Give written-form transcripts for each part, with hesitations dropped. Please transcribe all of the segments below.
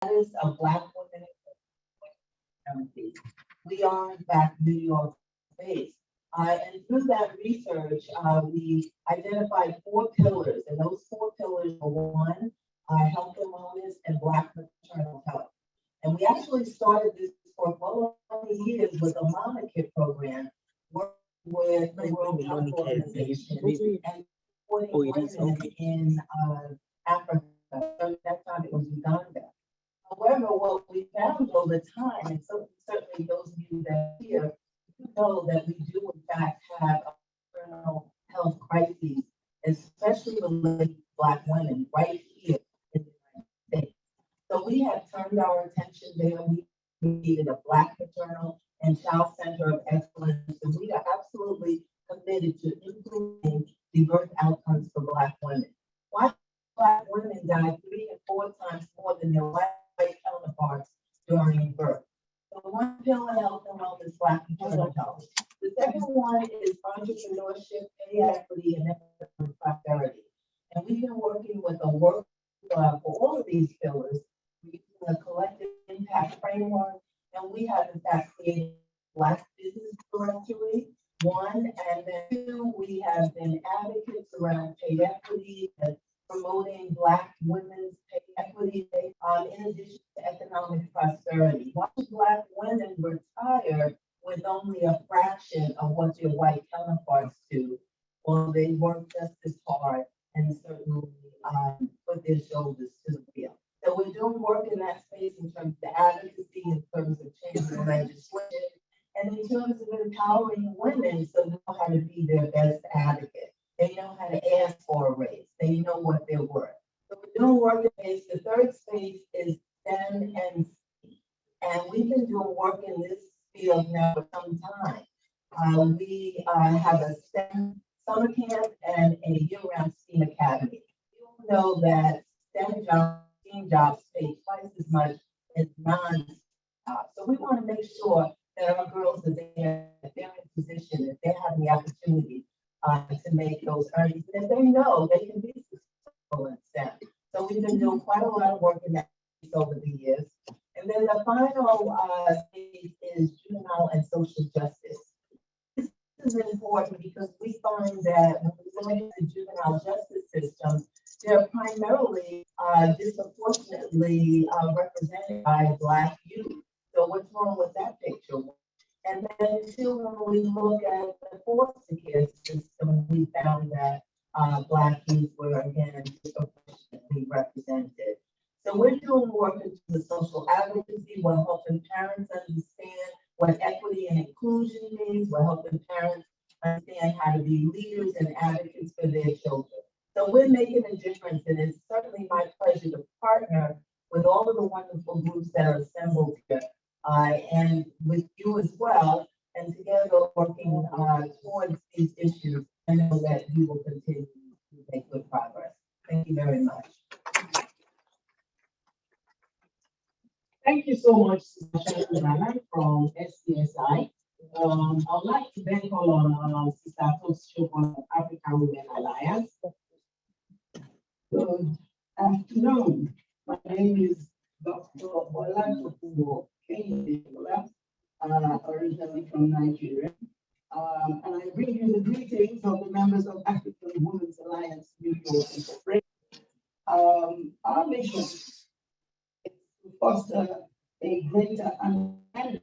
status of Black women in community. We are, in fact, New York based. And through that research, we identified 4 pillars, and those 4 pillars are one, health and wellness, and Black maternal health. And we actually started this for well over years with a Mama Kit program, working with the World Health Organization and supporting women in Africa. So at that time it was Uganda. However, what we found over time, and so certainly those of you that are here, you know that we do in fact have a maternal health crises, especially related to Black women right here in the United States. So we have turned our attention there. We created a Black maternal and child center of excellence, and we are absolutely committed to improving the birth outcomes for Black women. Why Black women die 3 and 4 times more than their white counterparts during birth? So one pillar, health and wellness, Black maternal health. The second one is entrepreneurship, pay equity, and economic prosperity. And we've been working with a work for all of these pillars, using a collective impact framework, and we have in fact created Black business directory, one, and then 2, we have been advocates around pay equity and promoting Black women's pay equity, in addition to economic prosperity. Why do Black women retire with only a fraction of what their white counterparts do? Well, they work just as hard and certainly put their shoulders to the wheel. So we're doing work in that space in terms of advocacy, in terms of changing legislation, and in terms of empowering women so they know how to be their best advocate. They know how to ask for a raise. They know what they're worth. So we're doing work in space. The third space is STEM and STEAM. And we've been doing work in this field now for some time. We have a STEM summer camp and a year-round STEAM academy. You all know that STEM jobs, STEAM jobs pay twice as much as non-STEM jobs. So we want to make sure that our girls are there, that they're in position, that they have the opportunity to make those earnings, and if they know they can be successful in STEM. So we've been doing quite a lot of work in that space over the years. And then the final space is juvenile and social justice. This is important because we find that when we go into the juvenile justice system, they're primarily disproportionately represented by Black youth. So what's wrong with that picture? And then too, when we look at the foster care system, we found that Black youth were again disproportionately represented. So we're doing work into the social advocacy. We're helping parents understand what equity and inclusion means. We're helping parents understand how to be leaders and advocates for their children. So we're making a difference, and it's certainly my pleasure to partner with all of the wonderful groups that are assembled here. And with you as well, and together working towards these issues, I know that we will continue to make good progress. Thank you very much. Thank you so much, Sister Shana from SCSI. I'd like to then call on Sister Toksho from African Women Alliance. Good afternoon. My name is Dr. Olatokunbo Kenyideola, originally from Nigeria. And I bring you the greetings of the members of African Women's Alliance, New York Incorporated. Our mission is to foster a greater understanding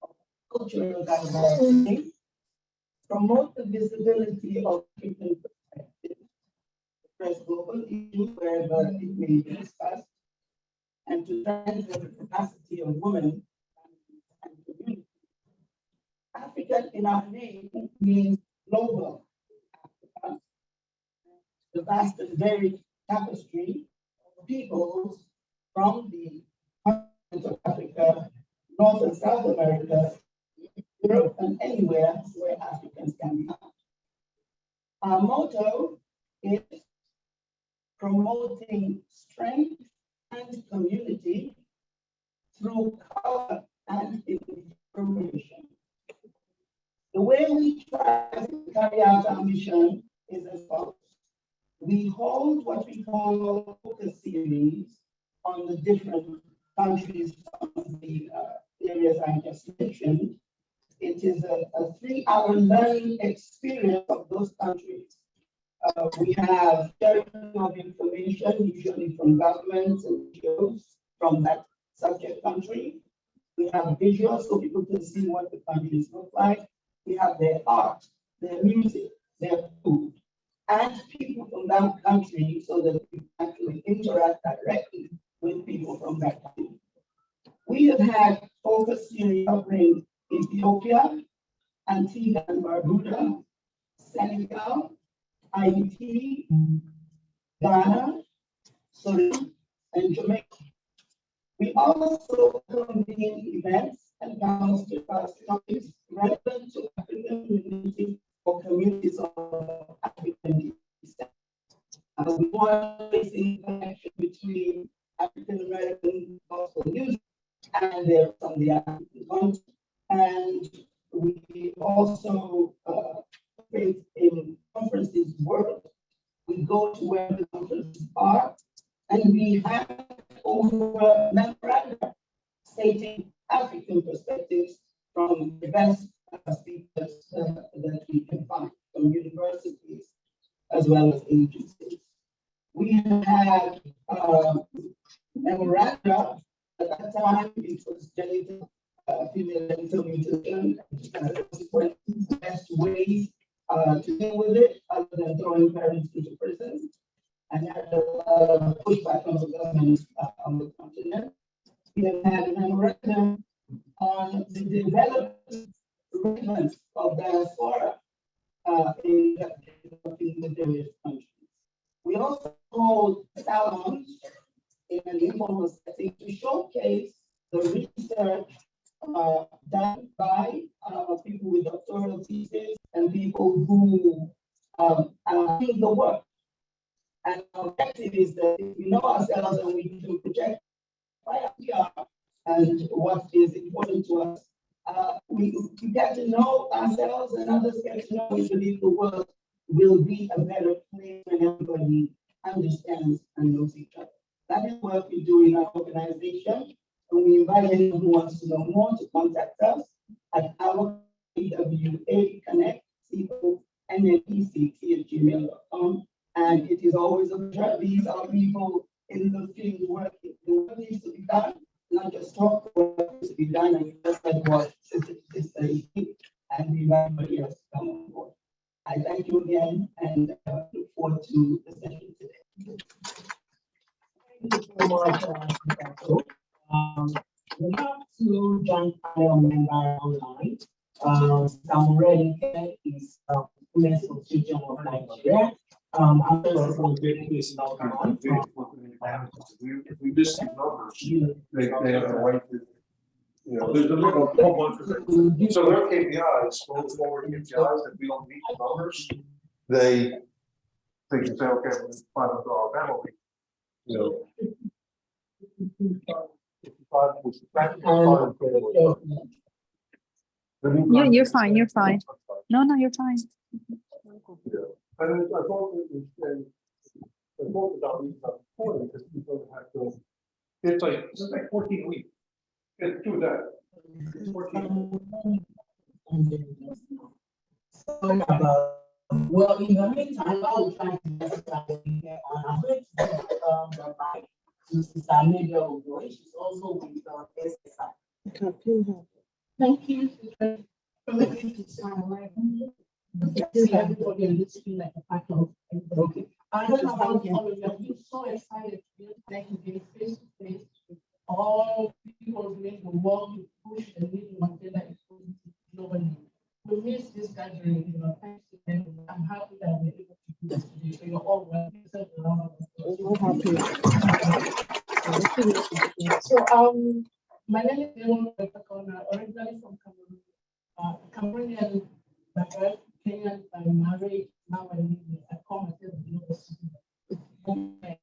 of cultural diversity, promote the visibility of African perspectives, address global issues wherever it may be discussed, and to strengthen the capacity of women and communities. African in our name means global Africa, the vast and varied tapestry of peoples from the continent of Africa, North and South America, Europe, and anywhere where Africans can be found. Our motto is promoting strength and community through power and information. The way we try to carry out our mission is as follows. We hold what we call focus series on the different countries, on the areas I just mentioned. It is a 3-hour learning experience of those countries. We have sharing of information, usually from governments and NGOs from that subject country. We have visuals so people can see what the countries look like. We have their art, their music, their food, and people from that country so that we can actually interact directly with people from that country. We have had focus series covering Ethiopia, Antigua and Barbuda, Senegal, Haiti, Ghana, Suriname, and Jamaica. We also convene events and panels to discuss topics relevant to African communities or communities of African descent. We want to see connection between African American gospel music and their from the African continent. And we also participate in conferences world. We go to where the conferences are, and we have over memoranda stating African perspectives from the best speakers that we can find from universities as well as agencies. We have had memoranda at that time. It was genital, female genital mutilation, consequent best ways to deal with it other than throwing parents into prison. And had a pushback from the government on the continent. We have had a memorandum on the development relevance of diaspora in the various countries. We also hold salons in an informal setting to showcase the research done by people with doctoral theses and people who do the work. And our objective is that if we know ourselves and we can project why we are and what is important to us, we get to know ourselves and others get to know. We believe the world will be a better place when everybody understands and knows each other. That is what we do in our organization. And we invite anyone who wants to know more to contact us at our CWA Connect, CONNECT@gmail.com. And it is always a pleasure. These are people in the field working. The work needs to be done, not just talk, the work needs to be done. And just like what is and we invite everybody else to come on board. I thank you again and look forward to the session today. Thank you so much, we have two joint panel members online. Samuel is Women's Association of Nigeria. I'm also if we just see numbers, they have a right to, there's a whole bunch of things. So their KPIs, going forward KPIs, if we don't meet the numbers, they can say, okay, let's find a penalty. You're fine. You're fine. No, you're fine. Yeah. And I thought it was, I thought about it because people have to, it's like 14 weeks. It's 2 days. It's 14 well, in the meantime, I will try to get on our website, Mrs. Amelia Ogoy. She's also with SSI. Thank you for permitting me to sign everybody on this screen like a pack of Okay. I don't know about all of you. I'm so excited to be able to connect face to face with all people doing the work to push and lead on gender equality globally. We miss this gathering, thanks to them. I'm happy that we're able to do this today. So you're all welcome. So my name is Leon Bekakona, originally from Cameroon, Cameroonian by birth, Kenyan by marriage. Now I live in a commercial university. I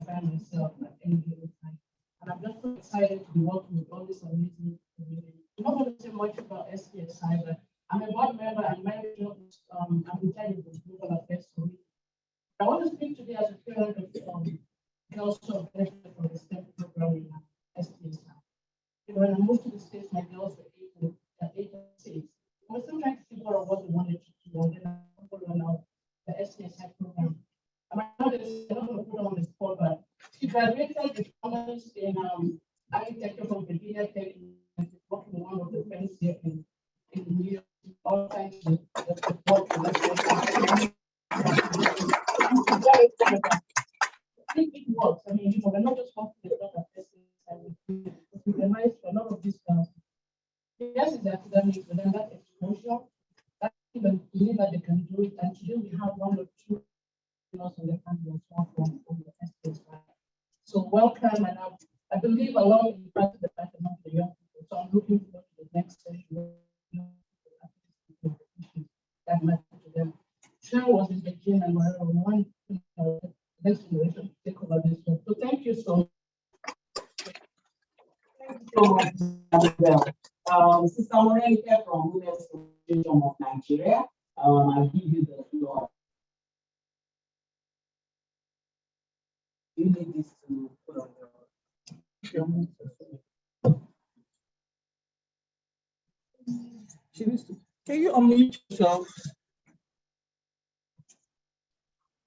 find myself at any given time. And I'm just so excited to be working with all this amazing community. I'm not going to say much about SPSI, but I'm a board member and manager of I'm in charge of the global affairs committee. I want to speak today as a parent of they also benefit from the STEM program in STS. When I moved to the States, my girls were 8 and 6. I was still trying to figure out what they wanted to do, and then I found out the STS program. I'm not going to put her on the spot, but she graduated with honors in architecture from Virginia Tech, and she's working in one of the firms here in New York. All thanks to the support of the I'm very excited. I think it works. I mean, we're not just working with a lot of testing, we realize for a lot of these yes, it's academic, but then that exposure, that even believe that they can do it. And today we have 1 or 2 also in the country as well from the estates. So welcome, and I believe a lot of you part of the pattern of the young people. So I'm looking forward to the next session. That matter to them. Sharon was in the gym and we're one next generation to take over this one. So thank you so much. Thank you so much, Isabel. Sister Morenica from Women's Association of Nigeria. I give you the floor. You need this to put on Can you unmute yourself?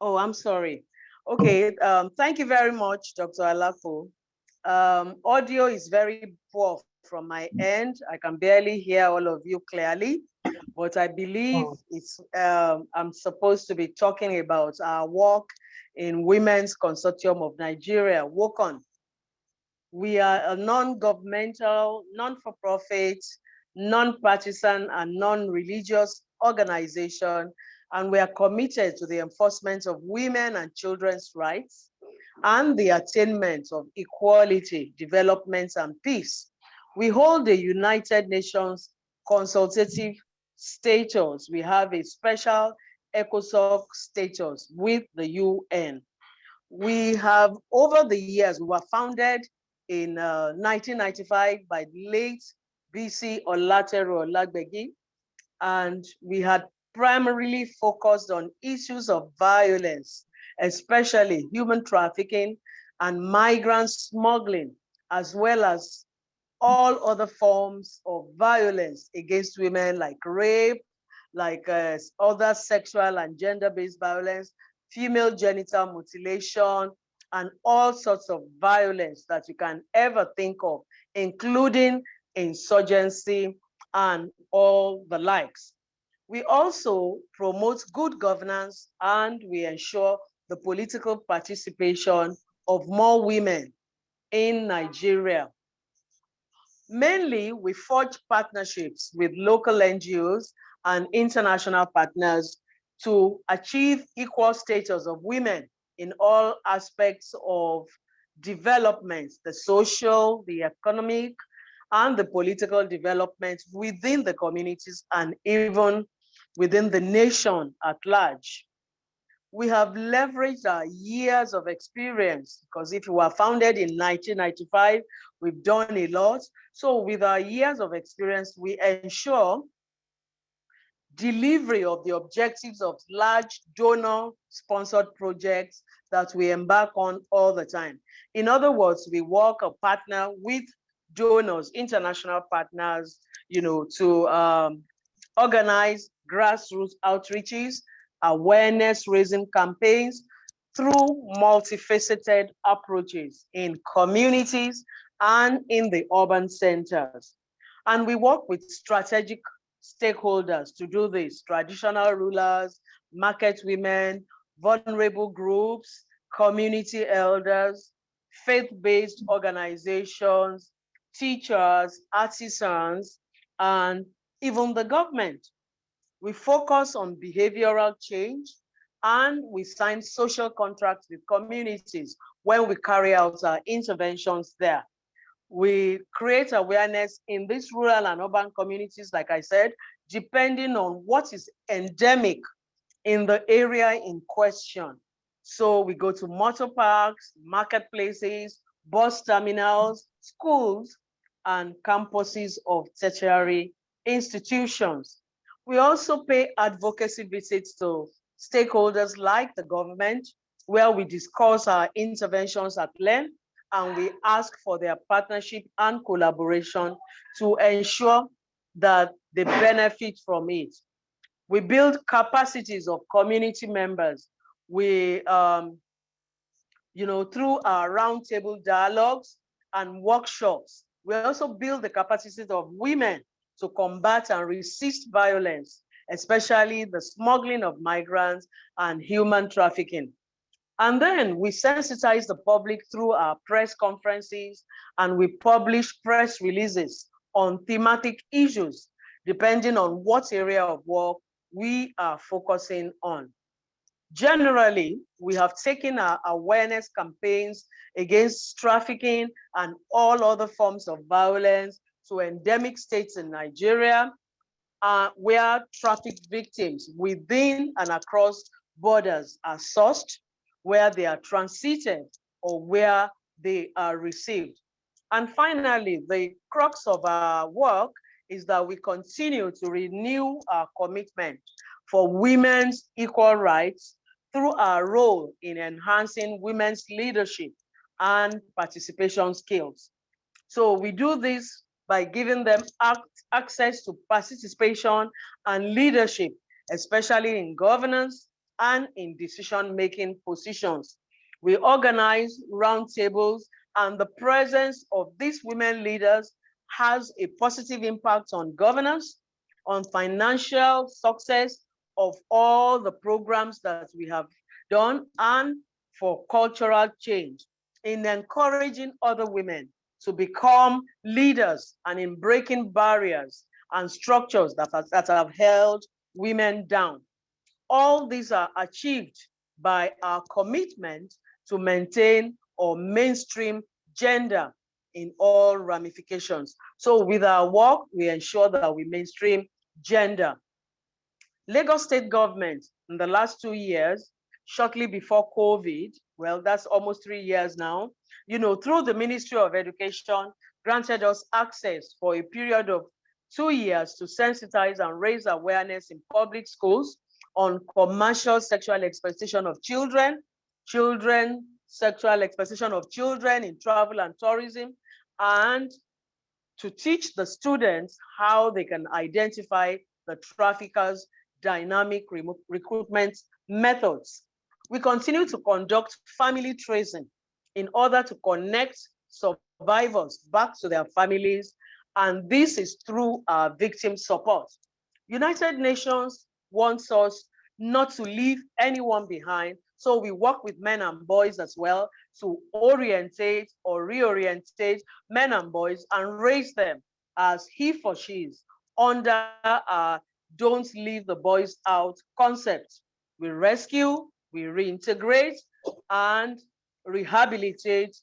Oh, I'm sorry. Okay, thank you very much, Dr. Alafo. Audio is very poor from my end. I can barely hear all of you clearly, but I believe it's I'm supposed to be talking about our work in Women's Consortium of Nigeria, WOCON. We are a non-governmental, non-for-profit, non-partisan, and non-religious organization, and we are committed to the enforcement of women and children's rights and the attainment of equality, development, and peace. We hold the United Nations consultative status. We have a special ECOSOC status with the UN. We have, over the years, we were founded in 1995 by late BC Olateru Olagbegi, and we had primarily focused on issues of violence, especially human trafficking and migrant smuggling, as well as all other forms of violence against women, like rape, like other sexual and gender-based violence, female genital mutilation, and all sorts of violence that you can ever think of, including insurgency and all the likes. We also promote good governance, and we ensure the political participation of more women in Nigeria. Mainly, we forge partnerships with local NGOs and international partners to achieve equal status of women in all aspects of development, the social, the economic, and the political development within the communities and even within the nation at large. We have leveraged our years of experience, because if we were founded in 1995, we've done a lot. So with our years of experience, we ensure delivery of the objectives of large donor-sponsored projects that we embark on all the time. In other words, we work or partner with donors, international partners, to organize grassroots outreaches, awareness raising campaigns through multifaceted approaches in communities and in the urban centers. And we work with strategic stakeholders to do this: traditional rulers, market women, vulnerable groups, community elders, faith-based organizations, teachers, artisans, and even the government. We focus on behavioral change, and we sign social contracts with communities when we carry out our interventions there. We create awareness in these rural and urban communities, like I said, depending on what is endemic in the area in question. So we go to motor parks, marketplaces, bus terminals, schools, and campuses of tertiary institutions. We also pay advocacy visits to stakeholders like the government, where we discuss our interventions at length and we ask for their partnership and collaboration to ensure that they benefit from it. We build capacities of community members. We, through our roundtable dialogues and workshops, we also build the capacities of women to combat and resist violence, especially the smuggling of migrants and human trafficking. And then we sensitize the public through our press conferences, and we publish press releases on thematic issues, depending on what area of work we are focusing on. Generally, we have taken our awareness campaigns against trafficking and all other forms of violence to endemic states in Nigeria, where trafficked victims within and across borders are sourced, where they are transited, or where they are received. And finally, the crux of our work is that we continue to renew our commitment for women's equal rights through our role in enhancing women's leadership and participation skills. So we do this by giving them access to participation and leadership, especially in governance and in decision-making positions. We organize roundtables, and the presence of these women leaders has a positive impact on governance, on financial success of all the programs that we have done, and for cultural change, in encouraging other women to become leaders and in breaking barriers and structures that have held women down. All these are achieved by our commitment to maintain or mainstream gender in all ramifications. So with our work, we ensure that we mainstream gender. Lagos State government in the last 2 years, shortly before COVID, well, that's almost 3 years now, through the Ministry of Education, granted us access for a period of 2 years to sensitize and raise awareness in public schools on commercial sexual exploitation of children, sexual exploitation of children in travel and tourism, and to teach the students how they can identify the traffickers' dynamic recruitment methods. We continue to conduct family tracing in order to connect survivors back to their families, and this is through our victim support. United Nations wants us not to leave anyone behind, so we work with men and boys as well to orientate or reorientate men and boys and raise them as he for she's under our don't leave the boys out concept. We rescue, we reintegrate, and rehabilitate,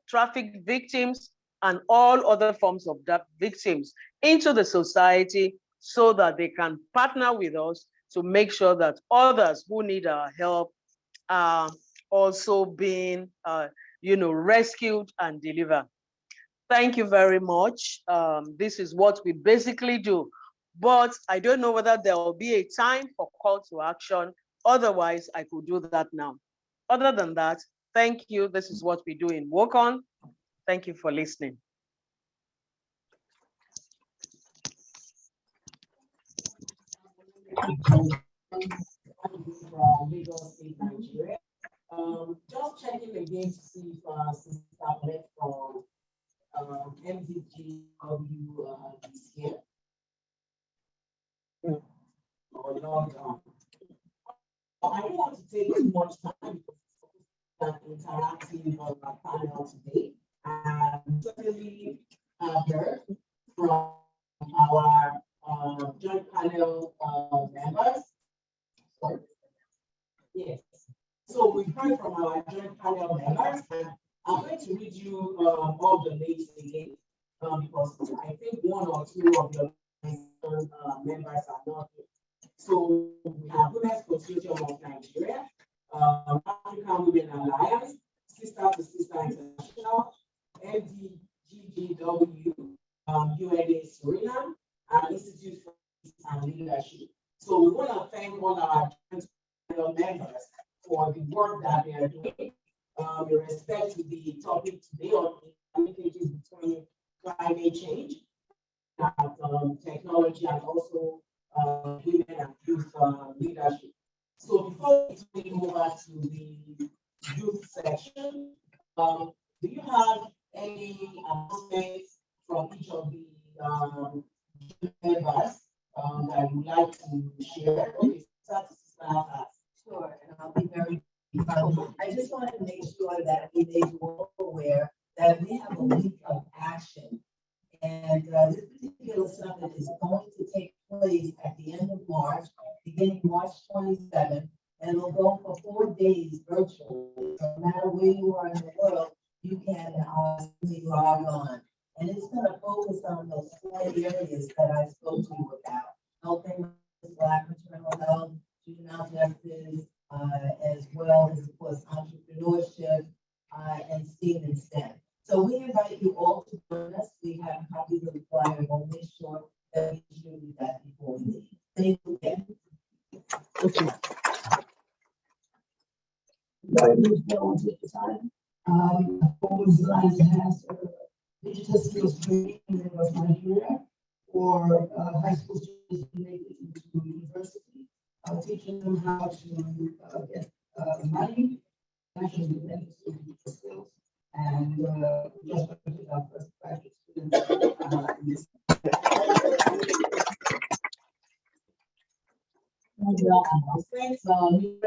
trafficked victims and all other forms of that victims into the society so that they can partner with us to make sure that others who need our help are also being, rescued and delivered. Thank you very much. This is what we basically do. But I don't know whether there will be a time for call to action. Otherwise, I could do that now. Other than that, thank you. This is what we do in Work On. Thank you for listening. Lagos State, Nigeria. Just checking again to see if Sister Blake from MDGW is here. Or not. I don't want to take too much time because it's interactive on our panel today. And certainly heard from our joint panel members. Yes. So we've heard from our joint panel members, and I'm going to read you all the names again because I think one or two of your members are not here. So we have Women's Consortium of Nigeria, African Women Alliance, Sister to Sister International, MDGGW, UNA Suriname, and Institute for Peace and Leadership. So we want to thank all our members for the work that they are doing. In respect to the topic today on the linkages between climate change and technology, and also women and youth leadership. So before we take over to the youth section, do you have any announcements from each of the members that you would like to share? Okay, Sure, and I'll be very brief. I just wanted to make sure that we made you all aware that we have a week of action. And this particular summit is going to take place at the end of March, beginning March 27th, and it'll go for 4 days virtually. So no matter where you are in the world, you can simply log on. And it's going to focus on those 4 areas that I spoke to you about: helping with Black maternal health, juvenile justice, as well as, of course, entrepreneurship and STEAM and STEM. So we invite you all to join us. We have copies of the flyer, and we'll make sure that we distribute that before we leave. Thank you again. Okay. Always like to have digital skills training in Nigeria for high school students to make it into university, teaching them how to get money, actually digital skills, and just with our first graduate students in this. Thanks, do you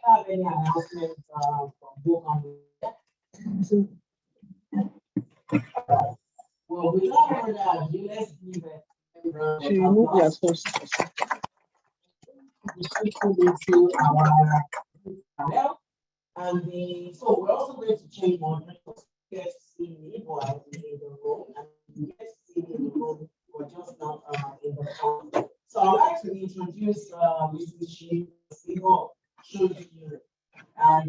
have any announcements from both on the well, we don't heard that. Let's give it. To remove your source. And so we're also going to change one. Get to see me while in the room, and you get to see me in the room, but just not in the phone. So I'd like to introduce Mrs. Shiva Shoji, and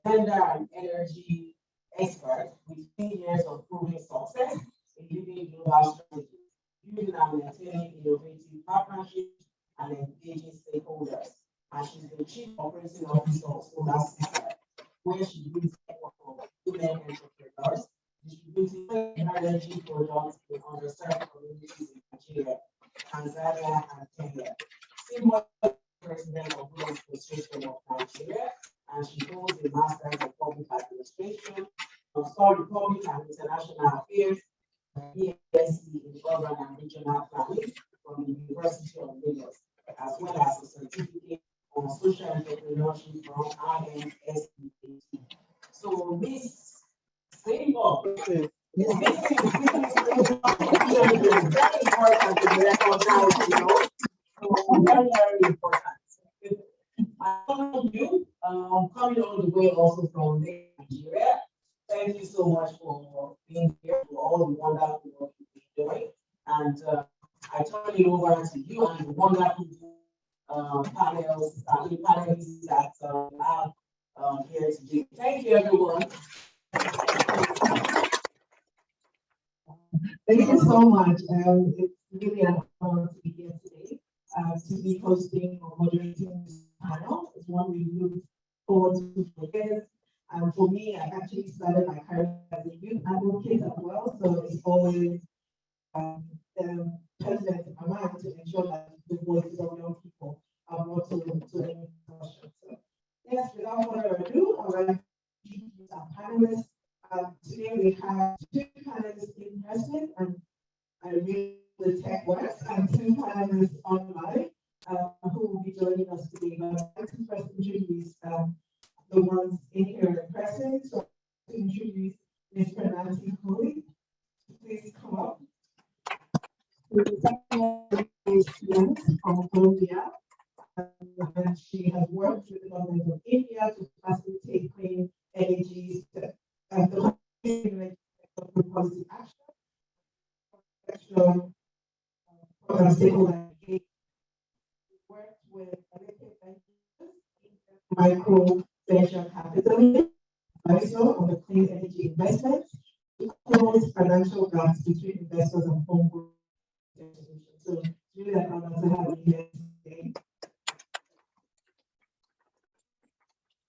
gender and energy expert with 10 years of proven success in leading global strategy, building and maintaining innovative partnerships and engaging stakeholders. And she's the Chief Operating Officer of Solar System, where she leads effort for women entrepreneurs, distributing energy products in underserved communities in Nigeria, Tanzania, and Kenya. Similar President of Women's Association of Nigeria, and she holds a Master's in Public Administration, Public and International Affairs, BSc in Urban and Regional Planning from the University of Lagos, as well as a certificate on social entrepreneurship from INSEAD. So this same up. This is very important to recognize, you know. So very, very important. I know you coming all the way also from Nigeria. Thank you so much for being here, for all the wonderful work you've been doing. And I turn it over to you and the wonderful panelists that have here today. Thank you, everyone. Thank you so much. It's really an honor to be here today, to be hosting or moderating this panel. It's one we look forward to for years. For me, I actually started my career as a youth advocate as well, so it's always present in my mind to ensure that the voices of young people are brought to the discussion. So, yes, without further ado, I'd like to introduce our panelists. Today we have 2 panelists in person, and I read the tech works, and 2 panelists online who will be joining us today. But I'd like to first introduce the ones in here in person. So to introduce Ms. Nancy Cooley. Please come up. The second one is student from Colombia. And she has worked with the government of India to facilitate clean energy and the policy action. Worked with elected micro venture capital also on the clean energy investments. It close financial gaps between investors and homegrown institutions. So really an honor to have you here today.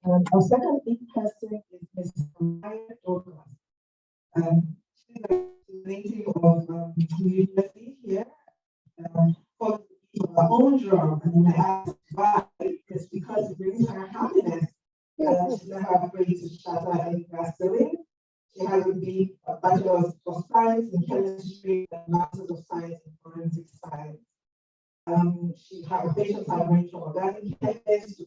Our second person is Mrs. Maya Douglas. She's a native of New Jersey here. For her own drug, and I asked why. It's because it brings her happiness. She's not afraid to shatter any glass ceiling. She has a Bachelor of Science in Chemistry and Masters of Science in Forensic Science. Her patients have ranged from organic chemists to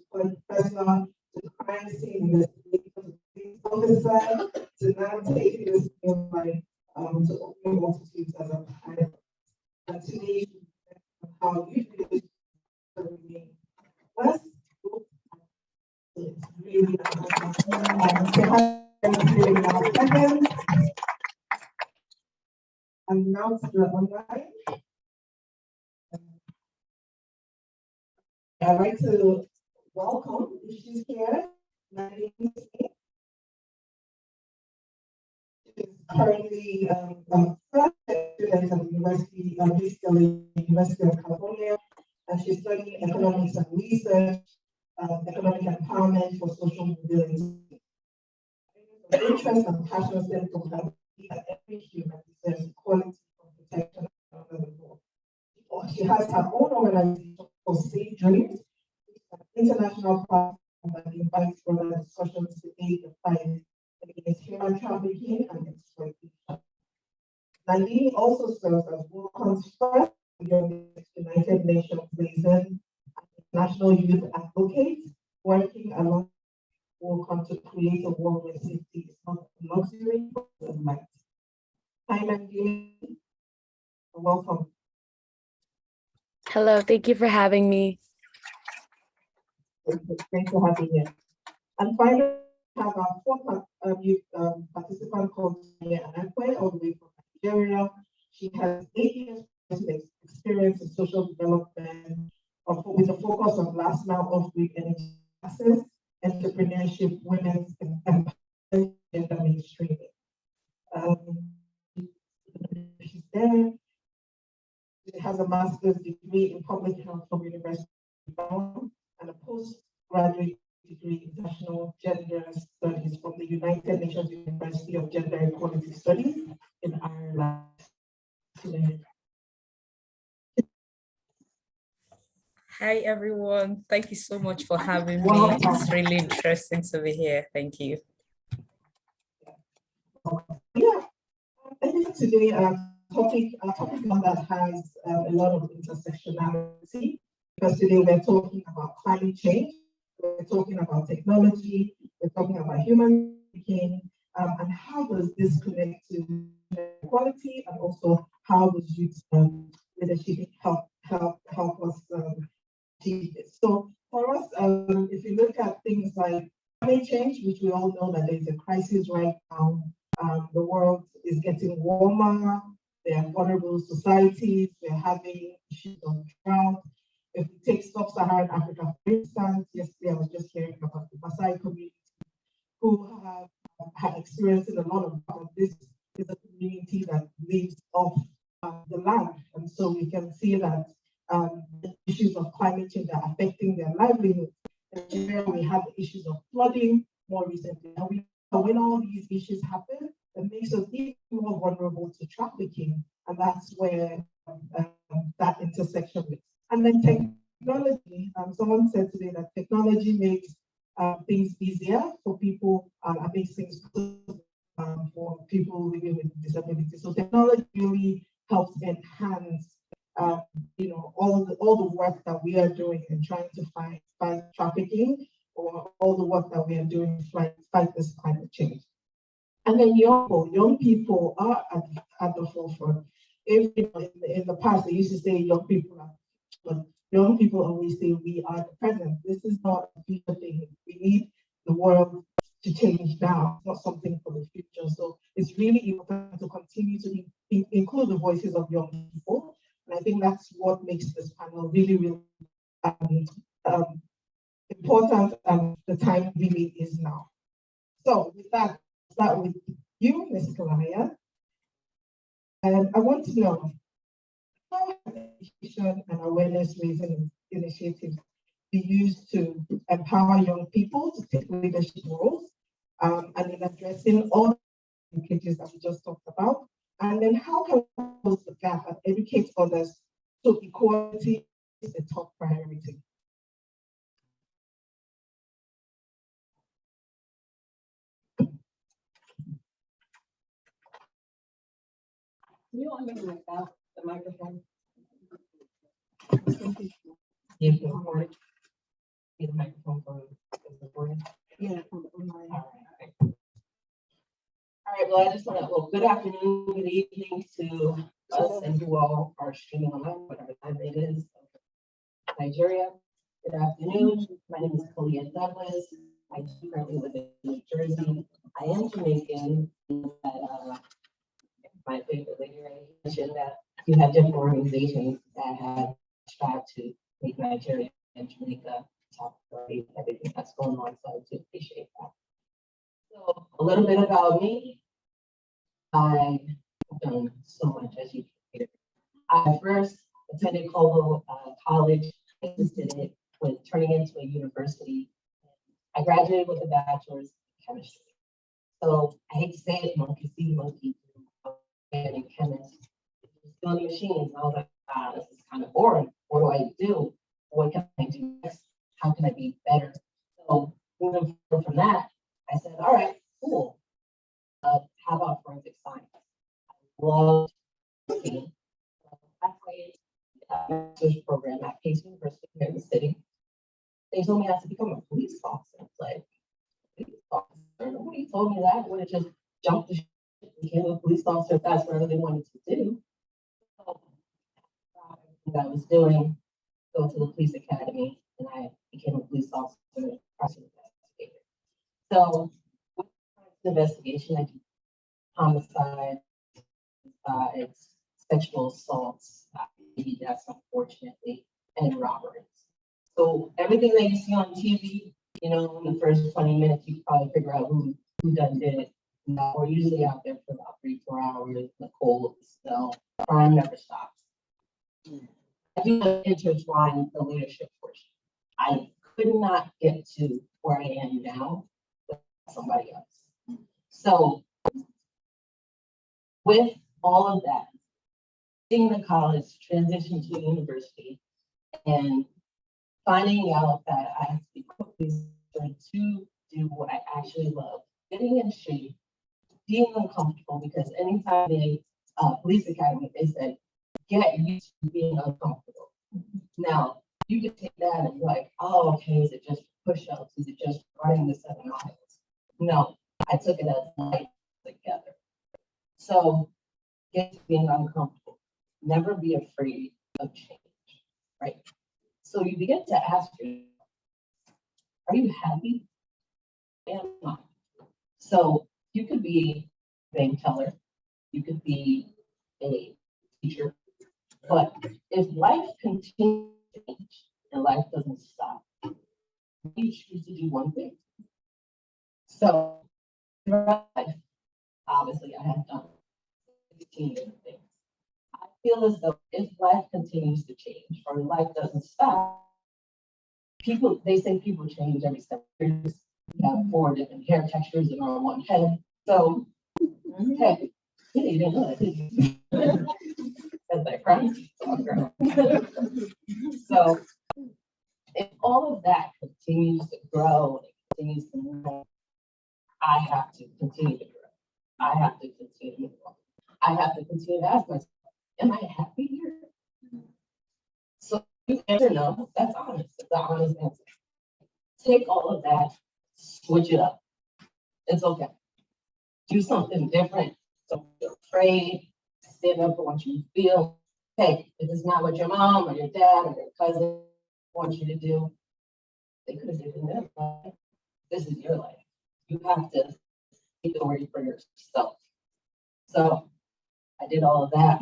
personal to crime scene investigators to police officer to now taking this field by to open multitudes as a pilot. And today, how you do this first, it's really second. And now to the online. I'd like to welcome, if she's here, Nadine. She's currently a first student at the University of California, and she's studying economics and research, economic empowerment for social mobility. Her interest and passion stem from her belief that every human deserves equality and protection under the law. She has her own organization called Safe Dreams, an international platform that invites further discussions to aid the fight against human trafficking and exploitation. Nadine also serves as WorldCon's first United Nations liaison, national youth advocate, working along WorldCon to create a world where safety is not a luxury but a right. Hi, Nadine. Welcome. Hello, thank you for having me. Thanks for having you. And finally, we have our fourth participant called Sonia Anakwe, all the way from Nigeria. She has 8 years of experience in social development with a focus on last mile off-grid energy access, entrepreneurship, women's empowerment, gender mainstreaming. She's there. She has a master's degree in public health from University of Brown and a postgraduate degree in international gender studies from the United Nations University of Gender Equality Studies in Ireland. Hi, everyone. Thank you so much for having me. It's really interesting to be here. Thank you. Yeah, I think today our topic one that has a lot of intersectionality, because today we're talking about climate change, we're talking about technology, we're talking about human being, and how does this connect to equality, and also how does youth leadership help us achieve this. So for us, if you look at things like climate change, which we all know that there's a crisis right now, the world is getting warmer, there are vulnerable societies, we're having issues of drought. If we take sub-Saharan Africa, for instance, yesterday I was just hearing about the Maasai community who have experienced a lot of drought. This is a community that lives off the land, and so we can see that the issues of climate change are affecting their livelihood. In Nigeria, we have the issues of flooding more recently, and when all these issues happen, it makes us even more vulnerable to trafficking, and that's where that intersection is. And then technology, someone said today that technology makes things easier for people and makes things possible for people living with disabilities. So technology really helps enhance all the work that we are doing in trying to fight trafficking, or all the work that we are doing to fight this climate change. And then young people are at the forefront. In the past, they used to say young people are, but young people always say we are the present. This is not a future thing. We need the world to change now. It's not something for the future. So it's really important to continue to include the voices of young people. And I think that's what makes this panel really, really important, and the time really is now. So with that, start with you, Ms. Kalaya. And I want to know, how has education and awareness raising initiatives be used to empower young people to take leadership roles, and in addressing all the linkages that we just talked about. And then how can we close the gap and educate others so equality is a top priority? You want me to make out the microphone? Yeah, Need a microphone for the recording? from online. All right, well, I just want to, well, good afternoon, good evening to us and you all are streaming online, whatever time it is. Nigeria, good afternoon. My name is Kalia Douglas. I currently live in New Jersey. I am Jamaican. My favorite lady right mentioned that you have different organizations that have tried to make Nigeria and Jamaica top priority, everything that's going on, so I do appreciate that. So a little bit about me. I've done so much, as you can hear. I first attended Cobo College, assisted it with turning into a university. I graduated with a bachelor's in chemistry. So I hate to say it, monkey see, monkey do, and chemist, building machines. I was like, ah, this is kind of boring. What do I do? What can I do next? How can I be better? So moving forward from that, I said, all right, cool. How about forensic science? I love teaching. I played a master's program at Case University here in the city. They told me I had to become a police officer. It's like, police officer? Nobody told me that. I would have just jumped the ship and became a police officer if that's what I really wanted to do. So, what I was doing, go to the police academy, and I became a police officer, investigator. So, with investigation, I do homicide, sexual assaults, maybe deaths, unfortunately, and robberies. So everything that you see on TV, you know, in the first 20 minutes, you can probably figure out who done did it. Now, we're usually out there for about 3-4 hours in the cold, so crime never stops. I do intertwine the leadership portion. I could not get to where I am now with somebody else. So with all of that, being the college, transition to university, and finding out that I have to be quickly to do what I actually love, getting in shape, being uncomfortable, because anytime they police academy, they said, get used to being uncomfortable. Now, you can take that and be like, oh, okay, is it just push-ups? Is it just running the 7 miles? No, I took it as life together. So get to being uncomfortable. Never be afraid of change, right? So you begin to ask yourself, are you happy? Am I? So you could be a bank teller, you could be a teacher, but if life continues to change and life doesn't stop, you choose to do one thing. So throughout life, obviously I have done 16 different things. I feel as though if life continues to change or life doesn't stop, they say people change every 7 years. We have 4 different hair textures in our one head. So, hey, you didn't know that, did you? That's that crime. So, if all of that continues to grow and continues to move, I have to continue to grow. I have to continue to grow. I have to continue to ask myself, am I happy here? So you answer no, that's honest. That's the honest answer. Take all of that, switch it up. It's okay. Do something different. Don't feel afraid. Stand up for what you feel. Hey, if it's not what your mom or your dad or your cousin wants you to do, they could have given their life. This is your life. You have to take the word for yourself. So I did all of that.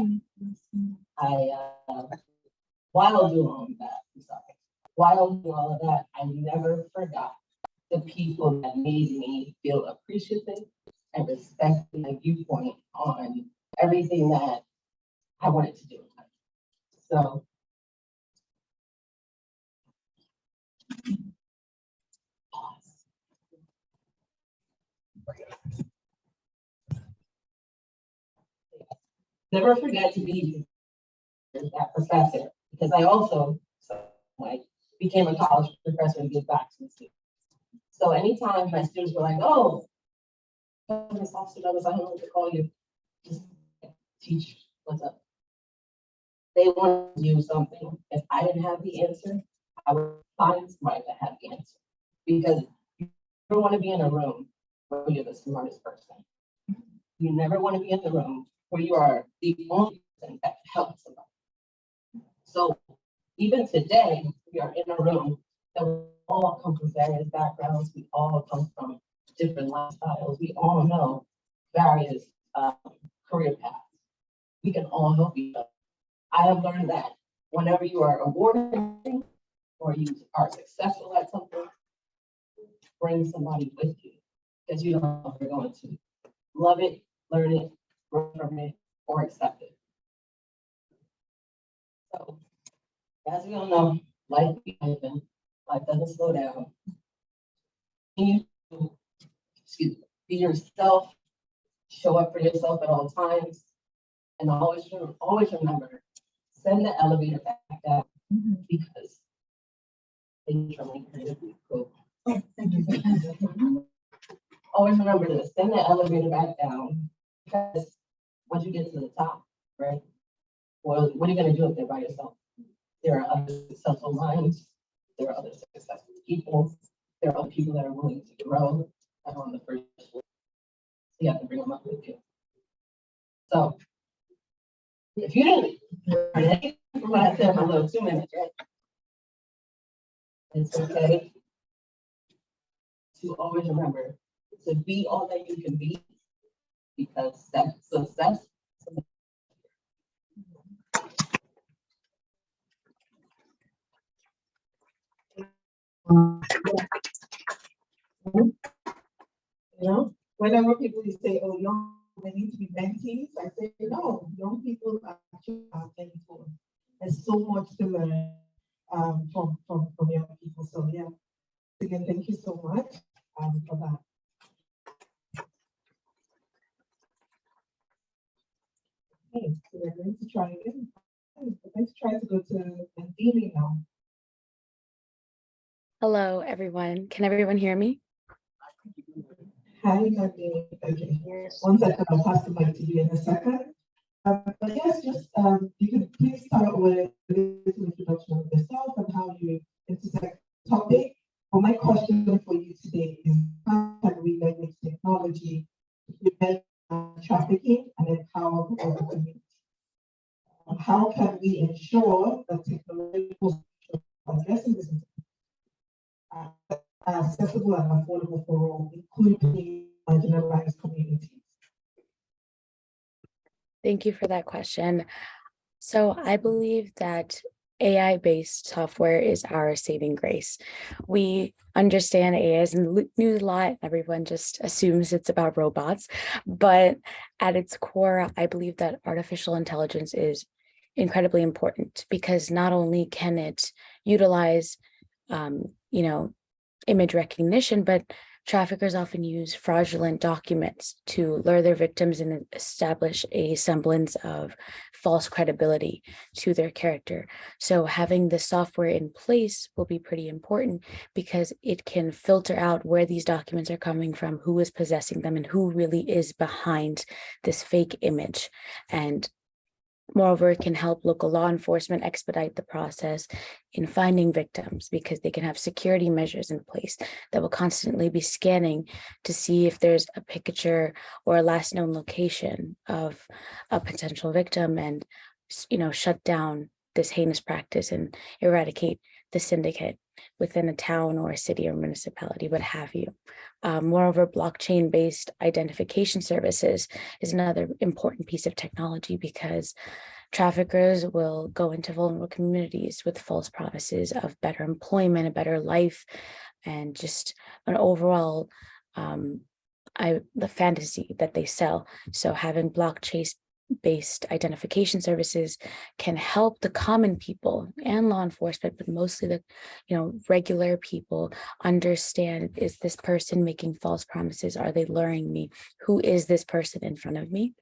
While doing all of that, while doing all of that, I never forgot the people that made me feel appreciative and respect my viewpoint on everything that I wanted to do. So never forget to be that professor, because I also, like, became a college professor to give back to the students. So anytime my students were like, oh, Miss Officer Douglas, I don't know what to call you, just teach what's up. They want to do something. If I didn't have the answer, I would find somebody that had the answer. Because you never want to be in a room where you're the smartest person. You never want to be in the room where you are the only person that helps somebody. So even today, we are in a room that we all come from various backgrounds. We all come from different lifestyles. We all know various career paths. We can all help each other. I have learned that whenever you are awarded something or you are successful at something, bring somebody with you, because you don't know if you're going to love it, learn it, grow from it, or accept it. So, as we all know, life be living, life doesn't slow down. You, excuse me, be yourself, show up for yourself at all times, and always remember, send the elevator back down, because things are really cool. Always remember to send the elevator back down, because once you get to the top, right? Well, what are you going to do if you're by yourself? There are other successful minds. There are other successful people. There are other people that are willing to grow that are on the first floor. You have to bring them up with you. So, if you didn't learn anything from what I said in my little 2 minutes, right? It's okay to always remember to be all that you can be, because success. You know, whenever people say, oh, young, they need to be mentees, I say, no, young people actually are mentors. There's so much to learn from young people. So yeah, again, thank you so much for that. Okay, so we're going to try again. Let's try to go to Mandini now. Hello, everyone. Can everyone hear me? Hi, Mandini. Okay. Yes. One second, I'll pass the mic to you in a second. But yes, just you can please start with a little introduction of yourself and how you intersect the topic. Well, my question for you today is, how can we leverage technology to prevent trafficking and empower the local community? How can we ensure that technological addressing this are accessible and affordable for all, including marginalized communities? Thank you for that question. So I believe that AI-based software is our saving grace. We understand AI is in the news a lot. Everyone just assumes it's about robots, but at its core, I believe that artificial intelligence is incredibly important, because not only can it utilize, image recognition, but traffickers often use fraudulent documents to lure their victims and establish a semblance of false credibility to their character. So having the software in place will be pretty important, because it can filter out where these documents are coming from, who is possessing them, and who really is behind this fake image. And moreover, it can help local law enforcement expedite the process in finding victims, because they can have security measures in place that will constantly be scanning to see if there's a picture or a last known location of a potential victim, and shut down this heinous practice and eradicate the syndicate within a town or a city or municipality, what have you. Moreover, blockchain-based identification services is another important piece of technology, because traffickers will go into vulnerable communities with false promises of better employment, a better life, and just an overall the fantasy that they sell. So having blockchain-based identification services can help the common people and law enforcement, but mostly the regular people understand, is this person making false promises? Are they luring me? Who is this person in front of me?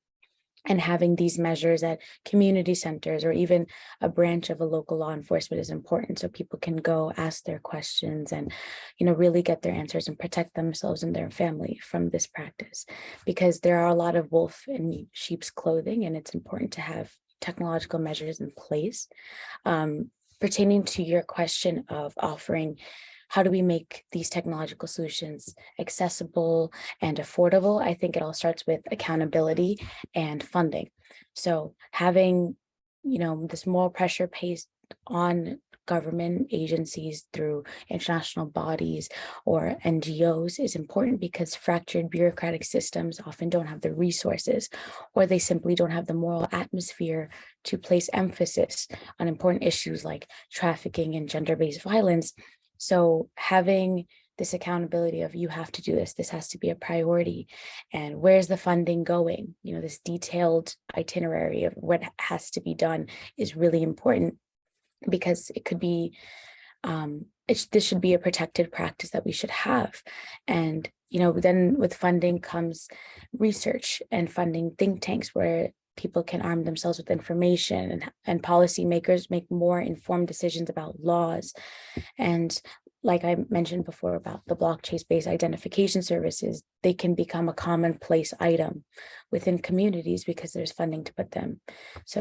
And having these measures at community centers or even a branch of a local law enforcement is important, so people can go ask their questions and, really get their answers and protect themselves and their family from this practice. Because there are a lot of wolf in sheep's clothing, and it's important to have technological measures in place. Pertaining to your question of offering, how do we make these technological solutions accessible and affordable? I think it all starts with accountability and funding. So having, this more pressure placed on government agencies through international bodies or NGOs is important, because fractured bureaucratic systems often don't have the resources, or they simply don't have the moral atmosphere to place emphasis on important issues like trafficking and gender-based violence. So having this accountability of, you have to do this, this has to be a priority, and where's the funding going? This detailed itinerary of what has to be done is really important, because it could be, this should be a protected practice that we should have. And, then with funding comes research and funding think tanks where people can arm themselves with information, and policymakers make more informed decisions about laws. And like I mentioned before about the blockchain-based identification services, they can become a commonplace item within communities because there's funding to put them. So,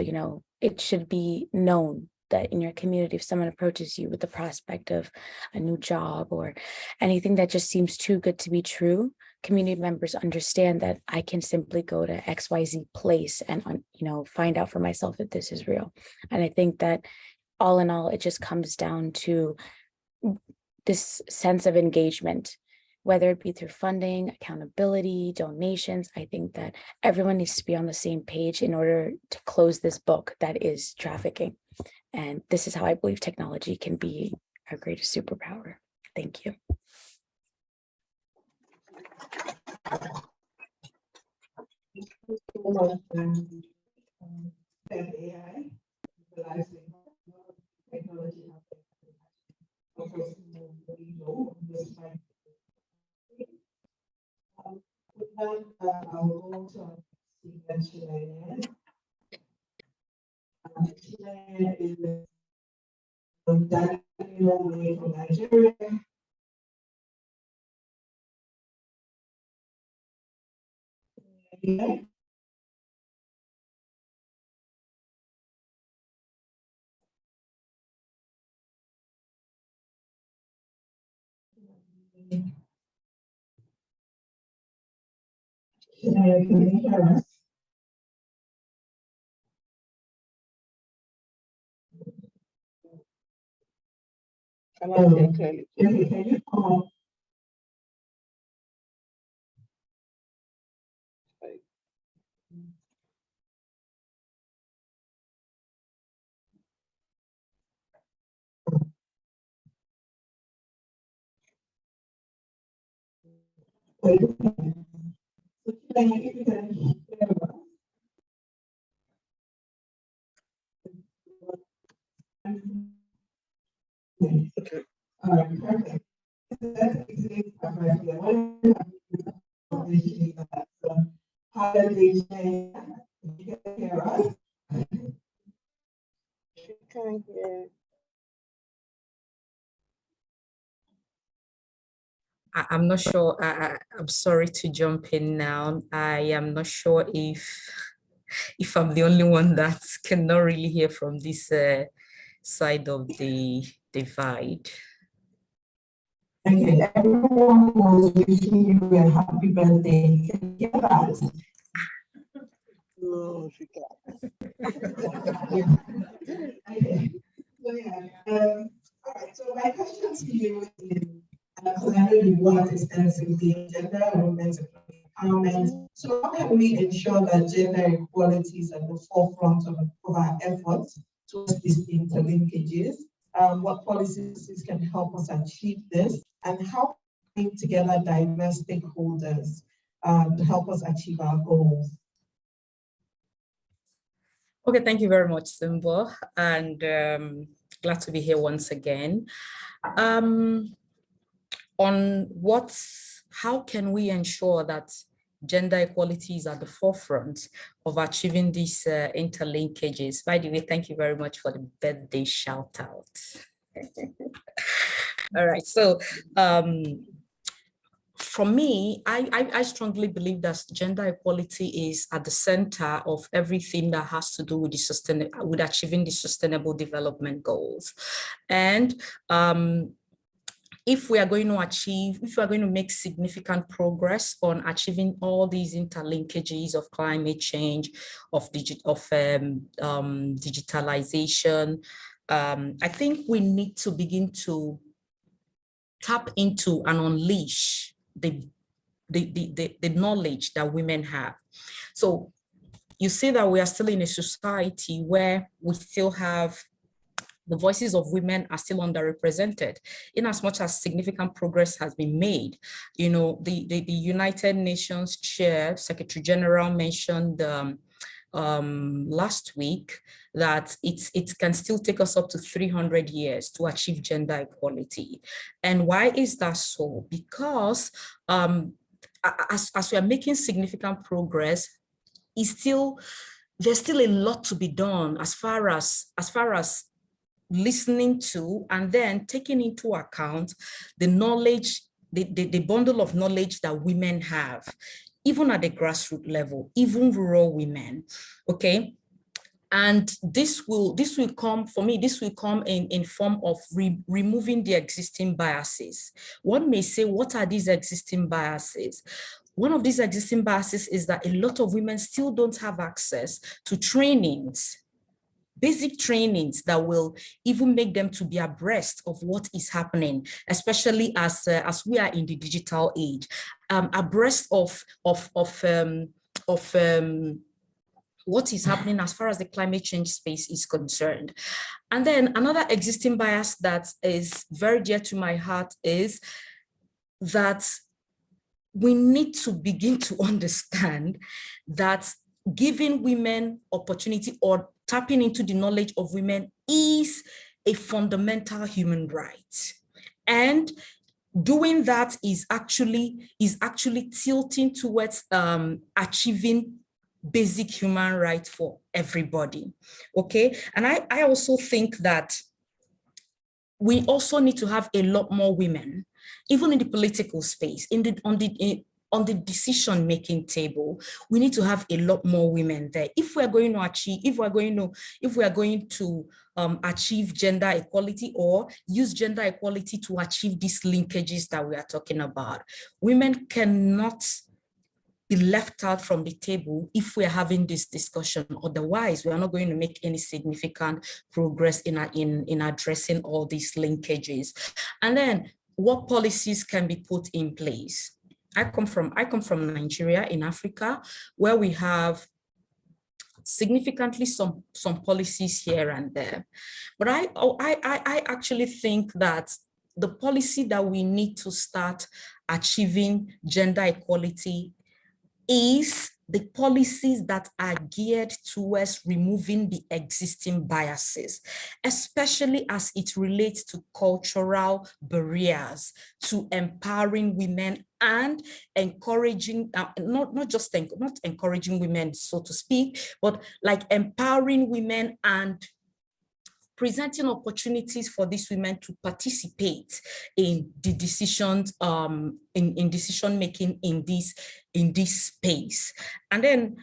it should be known that in your community, if someone approaches you with the prospect of a new job or anything that just seems too good to be true, community members understand that I can simply go to XYZ place and, find out for myself that this is real. And I think that all in all, it just comes down to this sense of engagement, whether it be through funding, accountability, donations. I think that everyone needs to be on the same page in order to close this book that is trafficking. And this is how I believe technology can be our greatest superpower. Thank you. AI, utilizing technology. With that, I will also Chilean. Chilean is from Nigeria. Yeah. Can you hear us? Okay, can you come on? Wait a minute. So can you hear us? Okay. All right, perfect. How do they say? You can hear us? Can't hear. I'm not sure. I'm sorry to jump in now. I am not sure if I'm the only one that cannot really hear from this side of the divide. Okay, everyone was wishing you a happy birthday. Can you hear that? No, she can't. Okay. So yeah, all right. So my question to you is, because I know you work extensively in gender and women's empowerment. So how can we ensure that gender equality is at the forefront of our efforts towards these interlinkages? What policies can help us achieve this? And how can we bring together diverse stakeholders to help us achieve our goals? Okay, thank you very much, Simbo, and glad to be here once again. On how can we ensure that gender equality is at the forefront of achieving these interlinkages. By the way, thank you very much for the birthday shout out. All right, so for me, I strongly believe that gender equality is at the center of everything that has to do with with achieving the sustainable development goals. And if we are going to make significant progress on achieving all these interlinkages of climate change, of digitalization, I think we need to begin to tap into and unleash the knowledge that women have. So you see that we are still in a society where we still have the voices of women are still underrepresented, in as much as significant progress has been made. You know, the United Nations Chair, Secretary General mentioned last week that it can still take us up to 300 years to achieve gender equality. And why is that so? Because as we are making significant progress, there's still a lot to be done as far as listening to and then taking into account the knowledge, the bundle of knowledge that women have, even at the grassroots level, even rural women, okay? And this will come, for me, this will come in form of removing the existing biases. One may say, what are these existing biases? One of these existing biases is that a lot of women still don't have access to trainings, basic trainings that will even make them to be abreast of what is happening, especially as we are in the digital age, abreast of what is happening as far as the climate change space is concerned. And then another existing bias that is very dear to my heart is that we need to begin to understand that giving women opportunity or tapping into the knowledge of women is a fundamental human right. And doing that is actually tilting towards achieving basic human rights for everybody, okay? And I also think that we also need to have a lot more women, even in the political space, on the decision-making table. We need to have a lot more women there. If we are going to achieve gender equality or use gender equality to achieve these linkages that we are talking about, women cannot be left out from the table if we're having this discussion. Otherwise, we are not going to make any significant progress in addressing all these linkages. And then what policies can be put in place? I come from Nigeria in Africa, where we have significantly some policies here and there. But I actually think that the policy that we need to start achieving gender equality is the policies that are geared towards removing the existing biases, especially as it relates to cultural barriers, to empowering women and encouraging, not encouraging women, so to speak, but like empowering women and presenting opportunities for these women to participate in the decisions, in decision making in this space. And then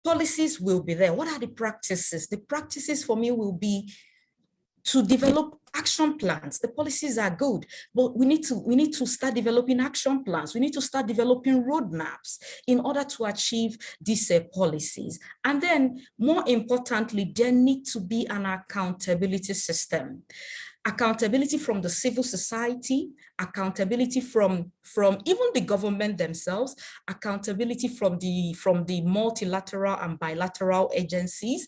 policies will be there. What are the practices? The practices for me will be to develop action plans. The policies are good, but we need to start developing action plans. We need to start developing roadmaps in order to achieve these policies. And then more importantly, there needs to be an accountability system. Accountability from the civil society, accountability from even the government themselves, accountability from the multilateral and bilateral agencies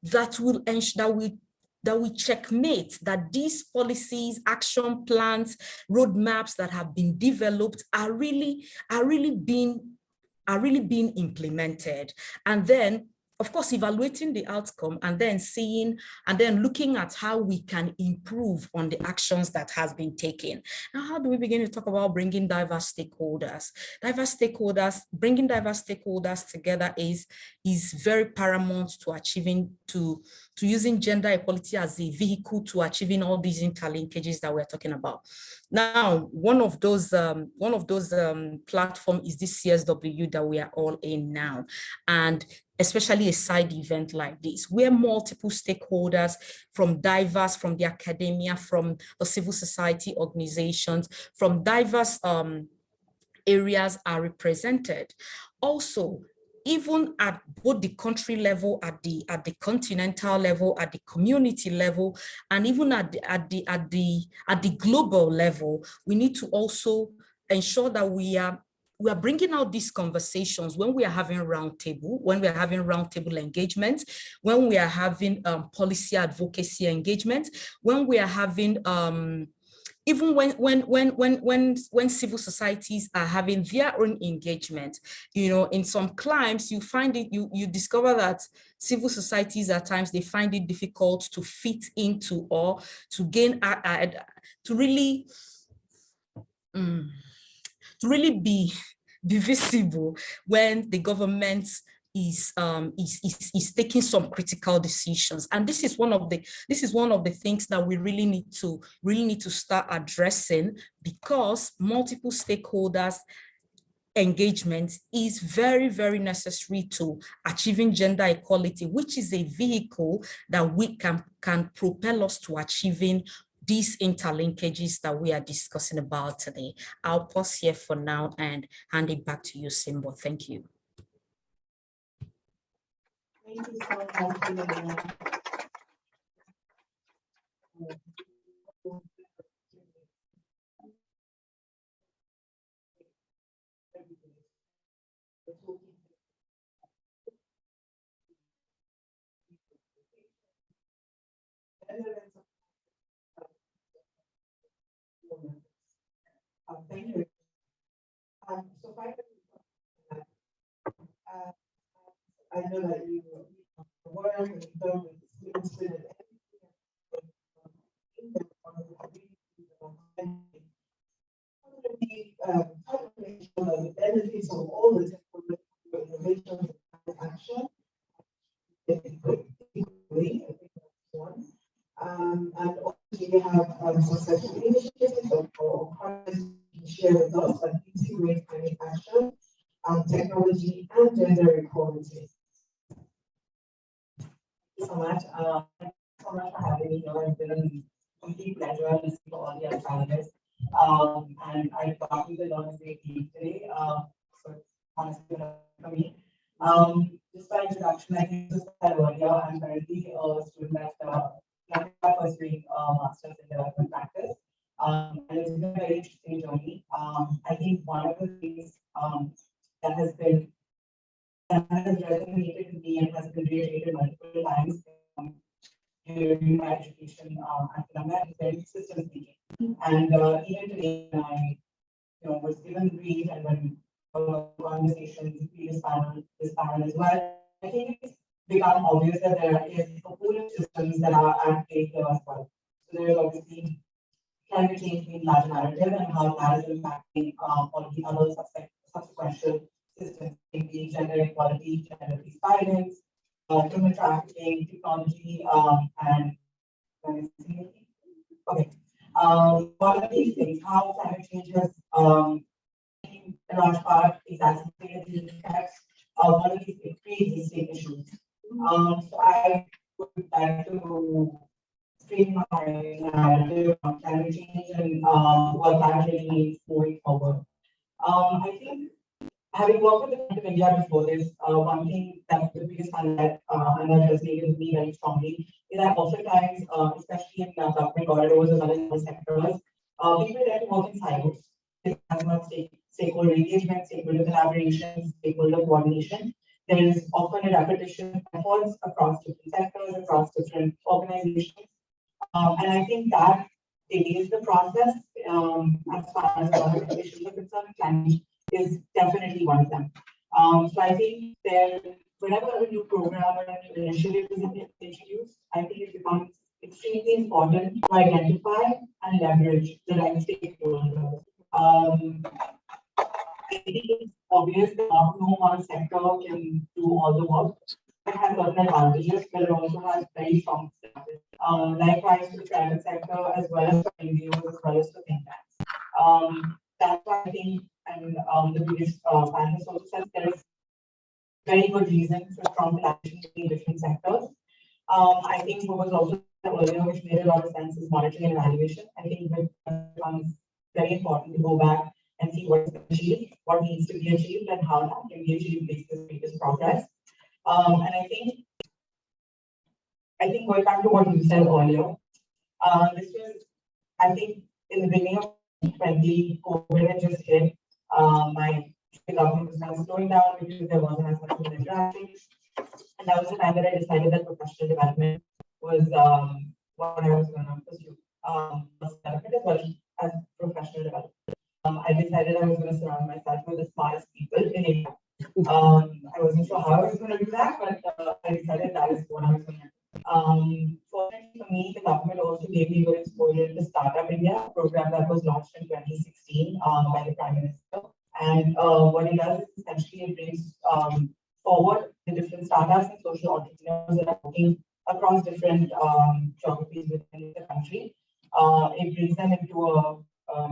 that will ensure that we checkmate that these policies, action plans, roadmaps that have been developed are really being implemented. And then, of course, evaluating the outcome and then seeing and then looking at how we can improve on the actions that has been taken. Now, how do we begin to talk about bringing diverse stakeholders? Bringing diverse stakeholders together is very paramount to achieving, to using gender equality as a vehicle to achieving all these interlinkages that we're talking about. Now, one of those platforms is this CSW that we are all in now, and especially a side event like this, where multiple stakeholders from the academia, from the civil society organizations, from diverse areas are represented. Also, even at both the country level, at the continental level, at the community level, and even at the global level, we need to also ensure that we are bringing out these conversations when we are having roundtable engagements, when we are having policy advocacy engagements, when we are having even when civil societies are having their own engagement. You know, in some climes, you find it, you discover that civil societies at times, they find it difficult to fit into or to gain, to really be visible when the government is taking some critical decisions. And this is one of the things that we really need to start addressing, because multiple stakeholders engagement is very, very necessary to achieving gender equality, which is a vehicle that we can propel us to achieving these interlinkages that we are discussing about today. I'll pause here for now and hand it back to you, Simbo. Thank you. Thank you so much. Thank you. So I know that you work and you don't students the benefits of all the innovations and action. And also we have successful initiatives or partners to share with us that integrate climate action, technology, and gender equality. Thank you so much. Thank you so much for having me here. It's been a complete pleasure listening to all the panelists. And I thought we were on a great team today. So honestly, for me. Just by introduction, like you just said earlier, I'm currently a student at my first week Masters in Development Practice. And it's been a very interesting journey. I think one of the things that has resonated with me and has been reiterated multiple times during my education at Telangana is very systems thinking. And even today, when I was given the brief and when conversations, this panel as well, I think it's become obvious that there is a pool of systems that are at play here as well. So there is obviously climate change being large narrative and how that is impacting all of the other subsequent systems, being gender equality, gender-based violence, human trafficking, technology, and okay. One of these things, how climate change has in large part exacerbated the effects of one of these pre-existing issues. So I would like to frame my narrative on climate change and what that really means moving forward. I think having worked with the Government of India before this, one thing that the biggest highlight and that resonated with me very strongly is that oftentimes, especially in government corridors as well as other sectors, people tend to work in silos. It has not stakeholder engagement, stakeholder collaboration, stakeholder coordination. There is often a repetition of efforts across different sectors, across different organizations. And I think that delays the process as far as other issues are concerned. Climate is definitely one of them. So I think there whenever a new program or a new initiative is introduced, I think it becomes extremely important to identify and leverage the right stakeholders. I think it's obvious that no one sector can do all the work. It has certain advantages, but it also has very strong disadvantages. Likewise, to the private sector, as well as for NGOs, as well as for think tanks. That's why I think, and the previous panelists also said there is very good reason for strong collaboration between different sectors. I think what was also said earlier, which made a lot of sense, is monitoring and evaluation. I think it becomes very important to go back and see what is achieved, what needs to be achieved, and how that can be achieved based on previous progress. And I think going back to what you said earlier, this was, I think, in the beginning of 2020, COVID had just hit. The government was now slowing down because there wasn't as much human interaction. And that was the time that I decided that professional development was what I was going to pursue. Development as well as professional development. I decided I was going to surround myself with the smartest people in India. I wasn't sure how I was going to do that, but I decided that is what I was going to do. Fortunately for me, the government also gave me good exposure to Startup India, a program that was launched in 2016 by the Prime Minister. And what it does is essentially it brings forward the different startups and social entrepreneurs that are working across different geographies within the country. It brings them into a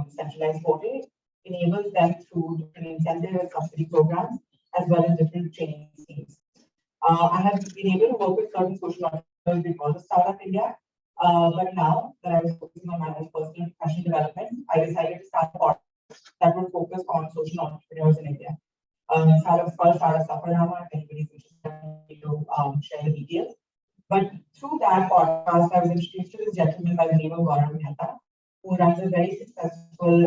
centralized portal, enables them through different incentive and subsidy programs, as well as different training schemes. I have been able to work with certain social entrepreneurs because of Startup India, but now that I was focusing on my own personal and professional development, I decided to start a podcast that will focus on social entrepreneurs in India. Startups called Startup Safarnama, if anybody's interested to share the details. But through that podcast, I was introduced to this gentleman by the name of Gaurav Mehta, who runs a very successful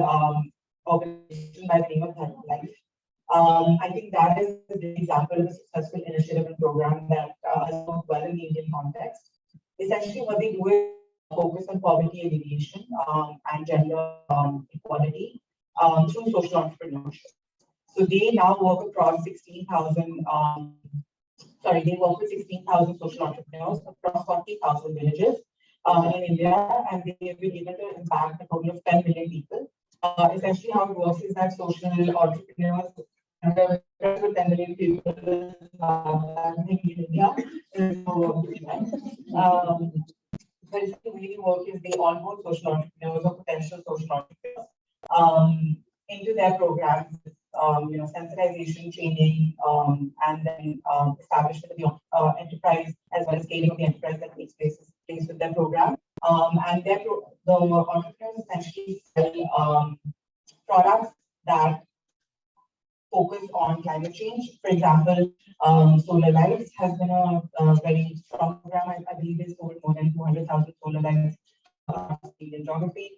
organization by the name of Life. I think that is a great example of a successful initiative and program that has worked well in the Indian context. Essentially, what they do is focus on poverty alleviation and gender equality through social entrepreneurship. So they now work across 16,000. They work with 16,000 social entrepreneurs across 40,000 villages in India, and they have been able to impact a total of 10 million people. Essentially, how it works is that social entrepreneurs and the 10 million people in India. But the way they work is they onboard social entrepreneurs or potential social entrepreneurs into their programs, sensitization training, and then establishment of the enterprise, as well as scaling of the enterprise that takes place with their program. And the entrepreneurs essentially sell products that focus on climate change. For example, solar lights has been a very strong program. I believe they sold more than 200,000 solar lights across Indian geography.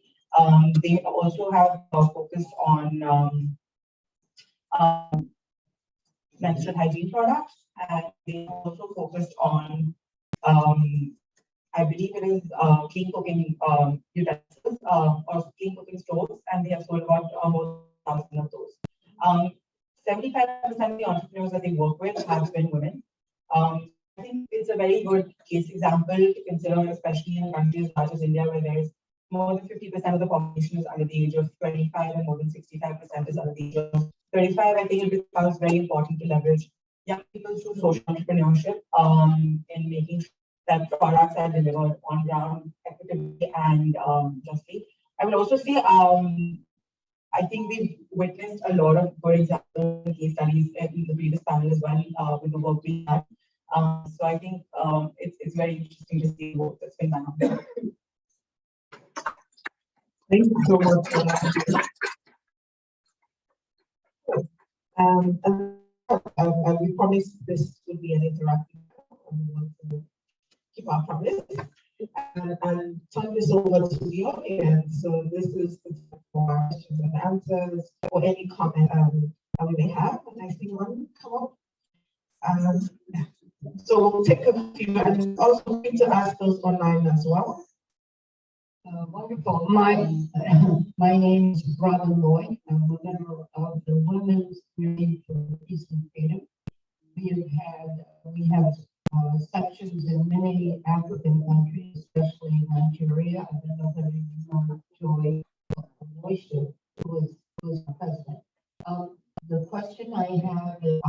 They also have focused on menstrual hygiene products, and they also focused on, I believe it is clean cooking utensils or clean cooking stoves, and they have sold about almost 1,000 of those. 75% of the entrepreneurs that they work with have been women. I think it's a very good case example to consider, especially in countries such as India, where there's more than 50% of the population is under the age of 25 and more than 65% is under the age of 35. I think it becomes very important to leverage young people through social entrepreneurship in making sure that products are delivered on ground equitably and justly. I will also say, I think we've witnessed a lot of good examples and case studies in the previous panel as well with the work we have. So I think it's very interesting to see what that's been done. Thank you so much. And we promised this would be an interactive, and we want to keep our promise. And turn this over to the audience. So this is for questions and answers or any comment that we may have. And I see one come up. So we'll take a few, and also free to ask those online as well. Wonderful. My name is Robin Lloyd. I'm the member of the Women's Union for Peace and Freedom. we have sections in many African countries, especially Nigeria. I don't know whether you know Joy Moisture, who is president. The question I have is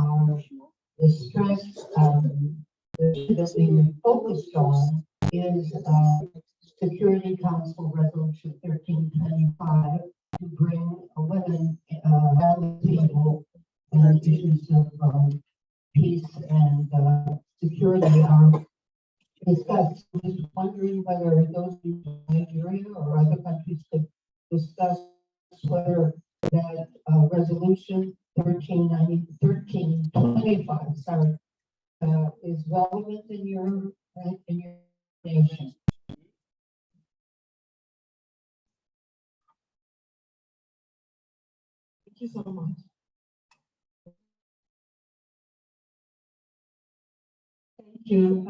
the stress that we focused on is Security Council Resolution 1325 to bring women around the table and issues of peace and security are discussed. Just wondering whether those in Nigeria or other countries could discuss whether that resolution 1325, is relevant in your nation. Thank you so much. Thank you.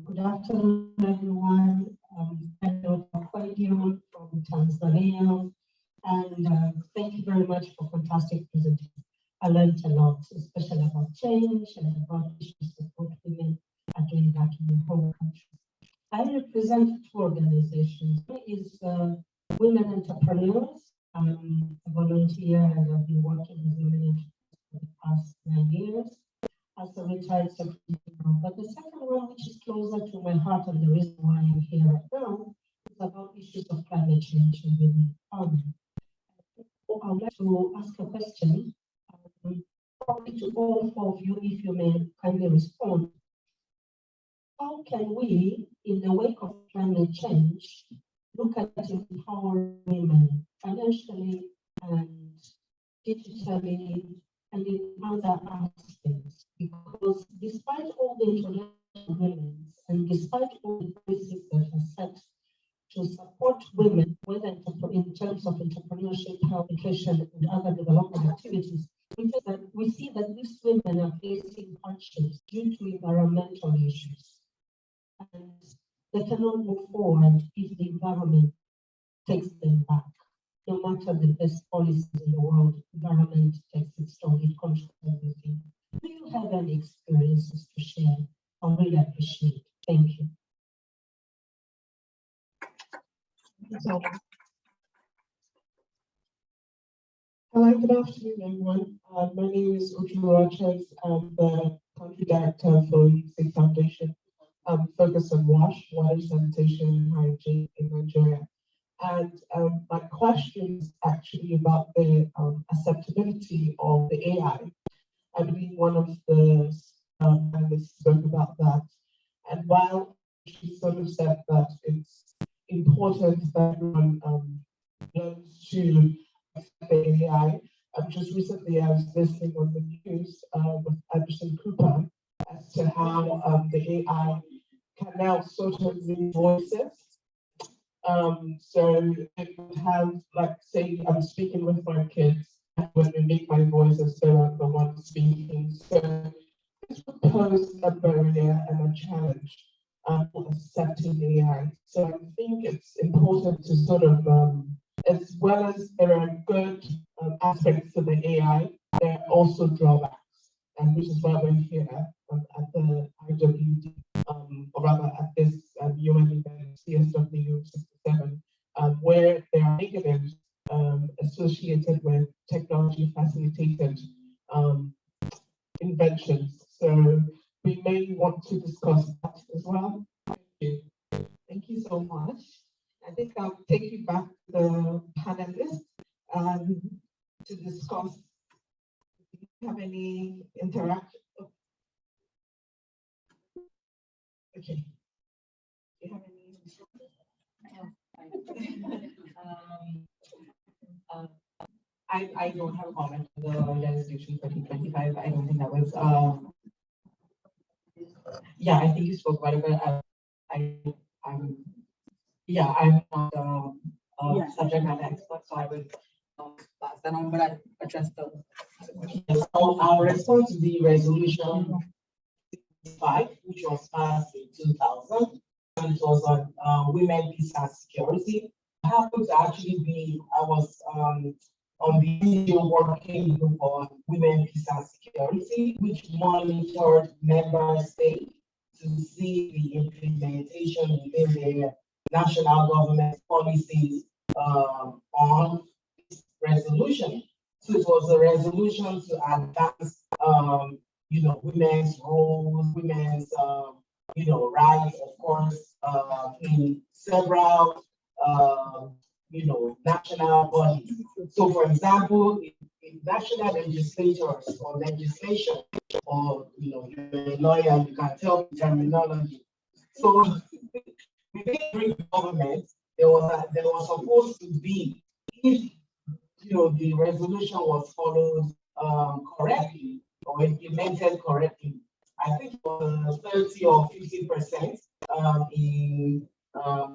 Good afternoon, everyone. I'm Dr. Kwaidio from Tanzania, and thank you very much for fantastic presentation. I learned a lot, especially about change and about issues that support women again back in the home country. I represent two organizations. One is Women Entrepreneurs. I'm a volunteer and I've been working with women for the past 9 years as a retired secretary. But the second one, which is closer to my heart and the reason why I'm here right now, is about issues of climate change and women empowerment. I would like to ask a question, probably to all four of you, if you may kindly respond. How can we, in the wake of climate change, look at empowering women financially and digitally and in other aspects? Because despite all the international agreements and despite all the policies that are set to support women, whether in terms of entrepreneurship, health, education, and other development activities, we see that these women are facing hardships due to environmental issues. And they cannot move forward if the environment takes them back. No matter the best policies in the world, environment takes its toll, it controls everything. Do you have any experiences to share? I really appreciate it. Thank you. Hello, good afternoon, everyone. My name is Uju Rogers. I'm the country director for UC Foundation. I'm focused on water sanitation, and hygiene in Nigeria. And my question is actually about the acceptability of the AI. I believe one of the panelists spoke about that. And while she sort of said that it's important that everyone learns to accept the AI, just recently I was listening on the news with Anderson Cooper as to how the AI can now sort of read voices. So it would have, like, say, I'm speaking with my kids, when they make my voice as though I'm the one speaking. So this would pose a barrier and a challenge for accepting AI. So I think it's important to sort of, as well as there are good aspects to the AI, there are also drawbacks, and which is why we're here at the IWD, or rather at this UN event, CSW 67, where there are negatives associated with technology facilitated inventions. So we may want to discuss that as well. Thank you. Thank you so much. I think I'll take you back to the panelists to discuss. Do you have any interaction? Okay. Do you have any? I don't have a comment on the resolution 2025. I don't think that was, yeah, I think you spoke about it, but I'm not subject matter expert, so I would pass that on, but I address the question. So our response to the resolution 5, which was passed in 2000, and it was on women, peace, and security. I happened to actually be, I was on the NGO working group on women, peace and security, which monitored member states to see the implementation within their national government policies on this resolution. So it was a resolution to advance, women's roles, women's, rights, of course, in several, national bodies. So, for example, in national legislators or legislation, or you're a lawyer, you can tell the terminology. So, within the government, there was supposed to be, if the resolution was followed correctly or implemented correctly, I think it was 30 or 50% in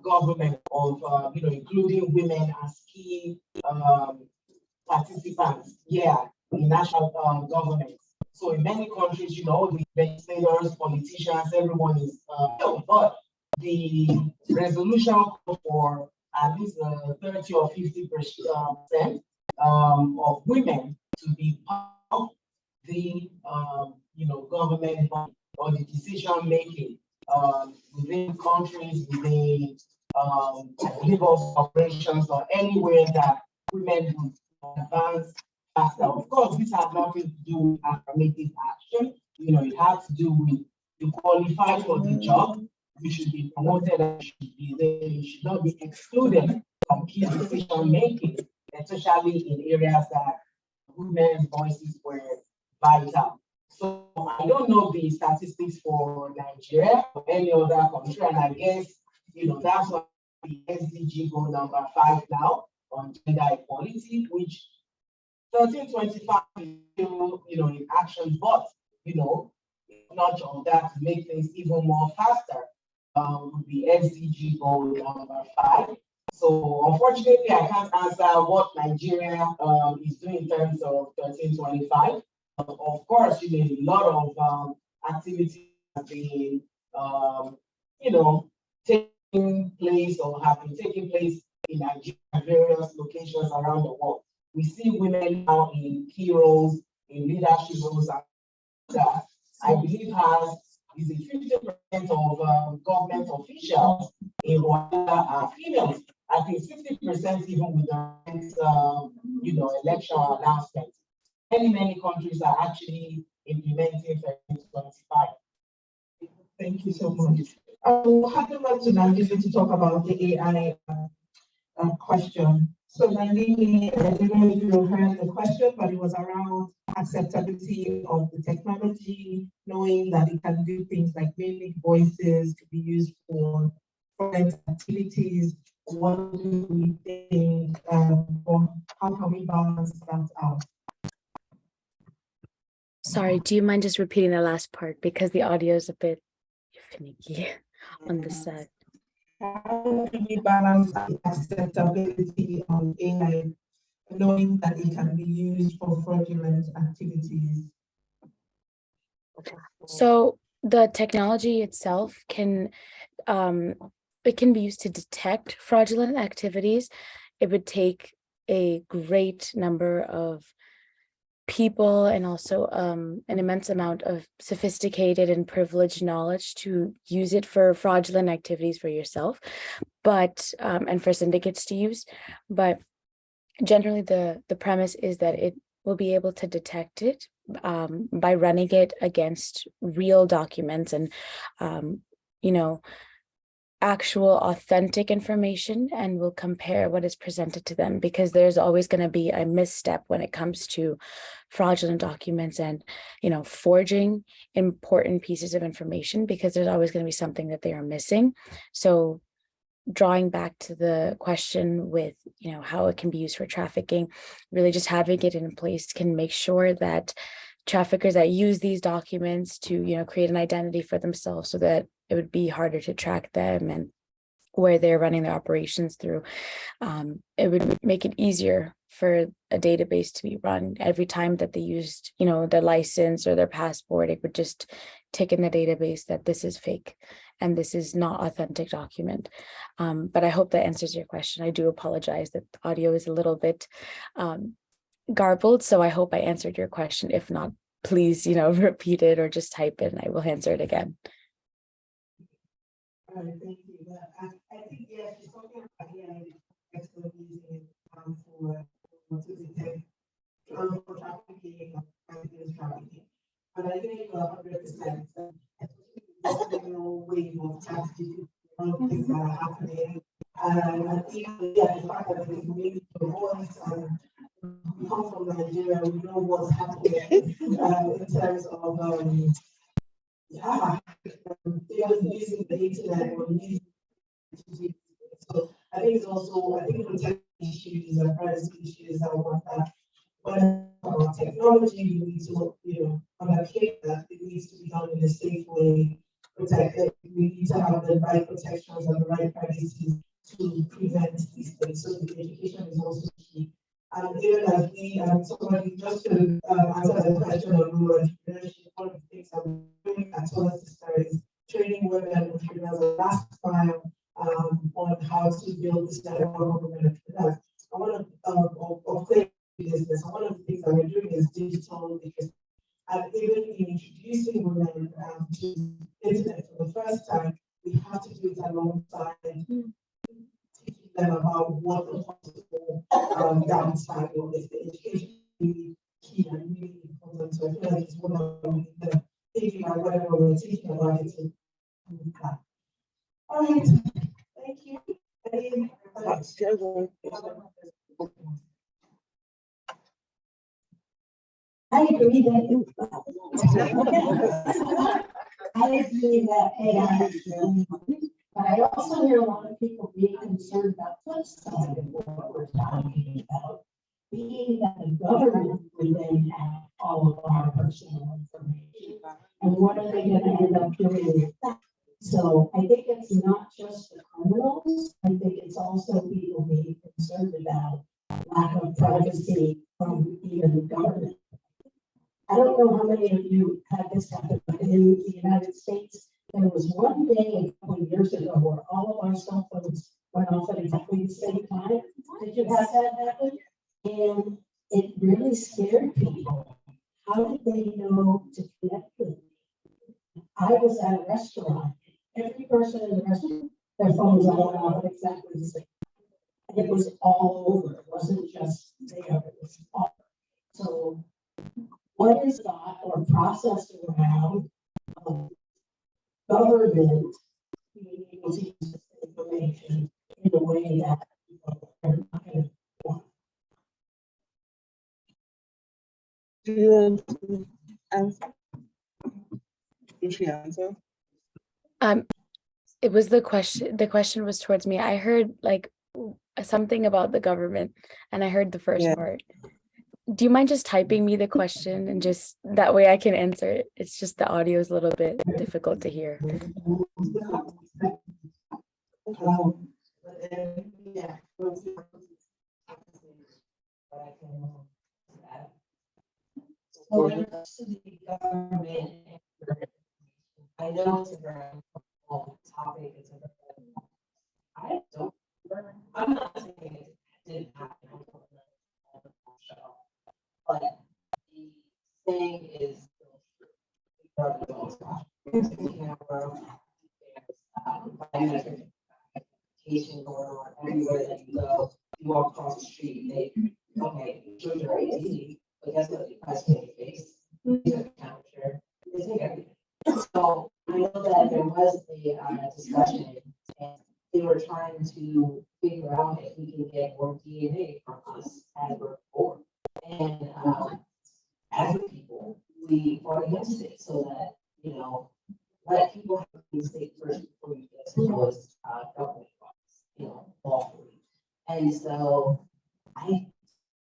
government of including women as key participants, in national government. So in many countries, the legislators, politicians, everyone is but the resolution called for at least 30 or 50% of women to be part of the government body or the decision making within countries, within legal operations, or anywhere that women would advance faster. Of course, this has nothing to do with affirmative action. It has to do with you qualify for the job, you should be promoted, and you should not be excluded from key decision making, especially in areas that women's voices were vital. So I don't know the statistics for Nigeria or any other country, and I guess that's why the SDG goal number 5 now on gender equality, which 1325 is still in action, but much of that to make things even more faster with the SDG goal number 5. So unfortunately, I can't answer what Nigeria is doing in terms of 1325. Of course, a lot of activities have been, taking place or have been taking place in Nigeria, various locations around the world. We see women now in key roles, in leadership roles, and I believe is 50% of government officials in Rwanda are females. I think 60% even with the election announcement. Many countries are actually implementing 1325. Thank you so much. We'll hand over to Nandini to talk about the AI question. So Nandini, I don't know if you heard the question, but it was around acceptability of the technology, knowing that it can do things like mimic voices to be used for different activities. What do we think, or how can we balance that out? Sorry, do you mind just repeating the last part, because the audio is a bit finicky on this side. How do we balance the acceptability of AI, knowing that it can be used for fraudulent activities? So the technology itself can be used to detect fraudulent activities. It would take a great number of people and also an immense amount of sophisticated and privileged knowledge to use it for fraudulent activities for yourself, but and for syndicates to use. But generally the premise is that it will be able to detect it by running it against real documents and actual authentic information, and will compare what is presented to them, because there's always going to be a misstep when it comes to fraudulent documents and forging important pieces of information, because there's always going to be something that they are missing. So drawing back to the question with how it can be used for trafficking, really just having it in place can make sure that traffickers that use these documents to create an identity for themselves, so that it would be harder to track them and where they're running their operations through. It would make it easier for a database to be run. Every time that they used their license or their passport, it would just tick in the database that this is fake and this is not authentic document. But I hope that answers your question. I do apologize that the audio is a little bit garbled, so I hope I answered your question. If not, please, repeat it or just type it and I will answer it again. All right, thank you. I think, yeah, she's talking about using for to detect for trafficking or trafficking. But I think 100%. No way of trafficking, things that are happening. And even the fact that we maybe the voice and we come from Nigeria, we know what's happening in terms of even using the internet or using so I think it's also protection issues and privacy issues that want that. But about technology, we need to, allocate that. It needs to be done in a safe way, protected. We need to have the right protections and the right privacy to prevent these things. So the education is also key. And even as we, somebody just to answer the question on rural entrepreneurship, one of the things that we're doing at Solar Sister is training women entrepreneurs last time on how to build this network of women entrepreneurs. And one of business. And one of the things that we're doing is digital literacy. And even in introducing women to the internet for the first time, we have to do it alongside teaching them about what the possible downside of this. The education is really key and really important. So I feel like it's one of the thinking about whatever we're teaching about it to move that. All right, thank you. I agree that I agree that AI is really important, but I also hear a lot of people being concerned about flip side of what we're talking about, being that the government will then have all of our personal information, and what are they going to end up doing with that? So I think it's not just the criminals. I think it's also people being concerned about lack of privacy from even the government. I don't know how many of you had this happen, but in the United States, there was one day a couple of years ago where all of our cell phones went off at exactly the same time. Did you have that happen? And it really scared people. How did they know to connect with me? I was at a restaurant. Every person in the restaurant, their phones all went off at exactly the same time. And it was all over. It wasn't just there, it was all over. So what is thought or processed around government being able to use this information in a way that people are not going to want? Do you want to answer? Did she answer? It was the question was towards me. I heard like something about the government and I heard the first part. Do you mind just typing me the question and just that way I can answer it? It's just the audio is a little bit difficult to hear. So when it comes to the government, I know it's a very important topic. It's a very, I'm not saying it didn't happen. But the saying is biometric going on everywhere that you go. You walk across the street, they show your ID, but guess what? You press your face, you took a capture, they take everything. So I know that there was a discussion and they were trying to figure out if we can get more DNA from us as we're born. And as a people, we are against it so that, let people have the state first before you get to those government funds, lawfully. And so I